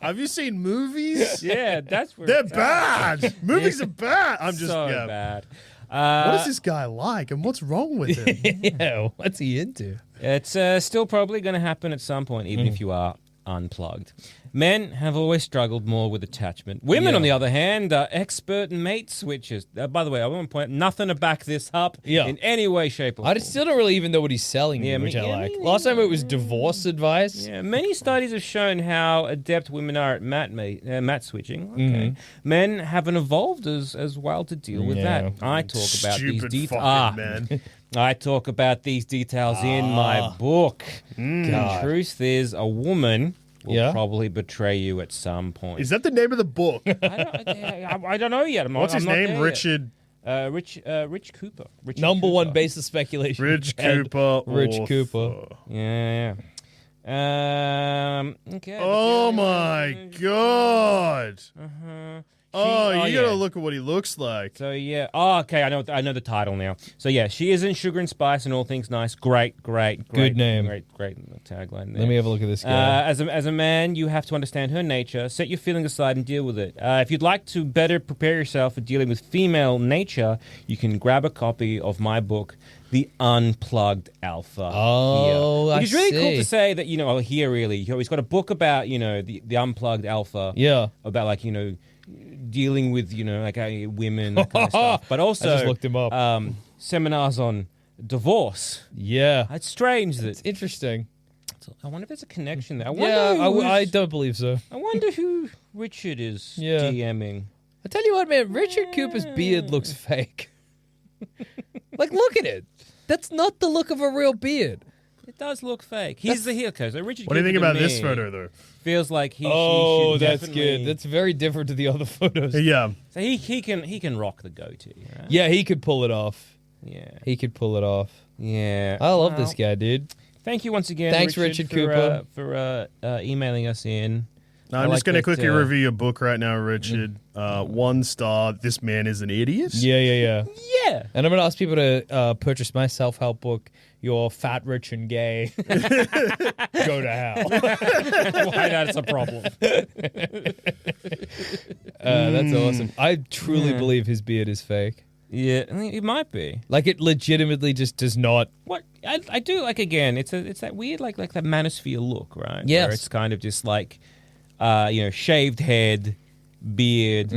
Have you seen movies? Yeah, that's where They're it's at. bad. Movies are bad. I'm just so yeah. bad. What is this guy like, and what's wrong with him? Yeah. What's he into? It's still probably going to happen at some point, even if you are unplugged. Men have always struggled more with attachment. Women, Yeah. on the other hand, are expert mate switchers. By the way, I want to point nothing to back this up in any way, shape, or form. I still don't really even know what he's selling me, Yeah, which me- I yeah, like. me Last time it was divorce advice. Yeah, many studies have shown how adept women are at mat switching. Okay. Men haven't evolved as well to deal with Yeah. that. I talk about these Stupid details. fucking men. I talk about these details in my book. The truth is, a woman will probably betray you at some point. Is that the name of the book? I don't know yet. What's his name? Richard. Rich Cooper. Richard Number one Cooper. basis speculation. Rich Cooper. Rich author. Cooper. Yeah. Okay. Oh my god. You gotta look at what he looks like. So yeah. Oh, okay. I know the title now. So yeah, she is in Sugar and Spice and All Things Nice. Great. Good name. Great tagline there. Let me have a look at this guy. As a man, you have to understand her nature, set your feelings aside, and deal with it. If you'd like to better prepare yourself for dealing with female nature, you can grab a copy of my book, The Unplugged Alpha. Oh, It's really cool to say that, here really. He's got a book about, the Unplugged Alpha. Yeah. About, like, dealing with, women, that kind of stuff. But also, I just looked him up. Seminars on divorce. Yeah. It's strange that... It's interesting. I wonder if there's a connection there. I don't believe so. I wonder who Richard is DMing. I tell you what, man, Richard Cooper's beard looks fake. Like, look at it. That's not the look of a real beard. It does look fake. He's the heel coach. So Richard What do you Cooper think about to this me photo, though? Feels like he should that's definitely- good. That's very different to the other photos. Yeah. So he can rock the goatee, right? Yeah, he could pull it off. Yeah. He could pull it off. Yeah. I love this guy, dude. Thank you once again. Thanks, Richard Cooper. for emailing us in. No, I'm just going to quickly review your book right now, Richard. 1 star. This man is an idiot. Yeah. Yeah. And I'm going to ask people to purchase my self-help book, You're Fat, Rich, and Gay. Go to hell. Why that's a problem. That's awesome. I truly believe his beard is fake. Yeah, I mean, it might be. Like, it legitimately just does not. What I do like, again, it's that weird like that manosphere look, right? Yes. Where it's kind of just like shaved head, beard,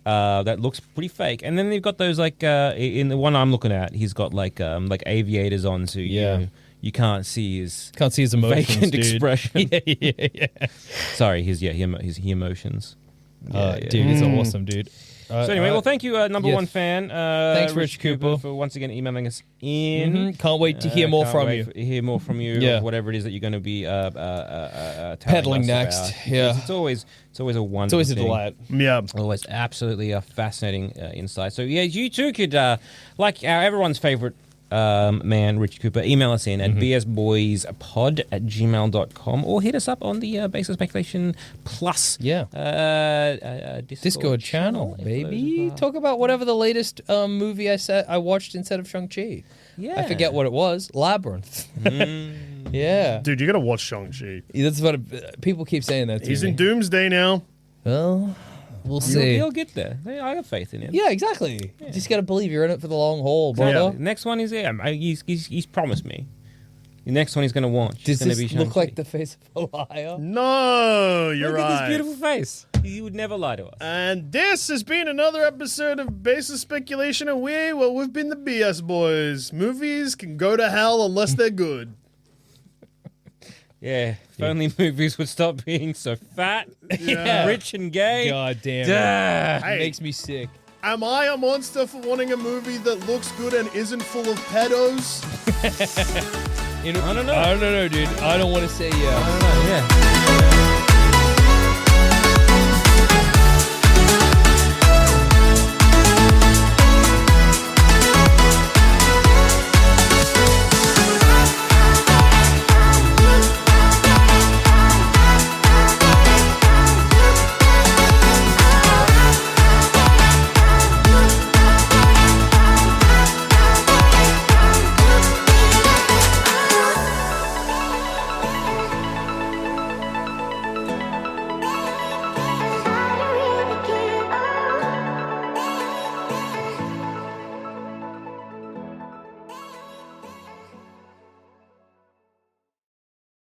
that looks pretty fake. And then they've got those like in the one I'm looking at, he's got like aviators on, so you can't see his emotions, vacant dude. expression. Yeah. Sorry, his emotions. Dude, it's awesome, dude. So anyway, well, thank you, number one fan. Thanks, Rich Cooper, for once again emailing us in. Can't wait to hear more from you. Hear more from you. Yeah. Whatever it is that you're going to be peddling next. About. Yeah, it's always a wonderful. It's always a thing. delight. Yeah, always absolutely a fascinating insight. So yeah, you too could like everyone's favorite. Man, Rich Cooper, email us in at bsboyspod@gmail.com or hit us up on the Basic Speculation Plus Discord channel, baby. Talk about whatever the latest movie I watched instead of Shang-Chi. Yeah. I forget what it was. Labyrinth. Yeah. dude, you got to watch Shang-Chi. That's what people keep saying that to He's me. in Doomsday now. Well, we'll see. He'll get there. I got faith in him. Yeah, exactly. You just got to believe you're in it for the long haul, brother. The next one is he's promised me. The next one he's going to watch. Does this this look like the face of a liar? No, you're Look right. at this beautiful face. He would never lie to us. And this has been another episode of Basis Speculation, and we've been the BS Boys. Movies can go to hell unless they're good. Yeah, if only movies would stop being so fat, rich, and gay. God damn Duh. it. It makes me sick. Am I a monster for wanting a movie that looks good and isn't full of pedos? I don't know, dude. I don't want to say yeah. I don't know, yeah.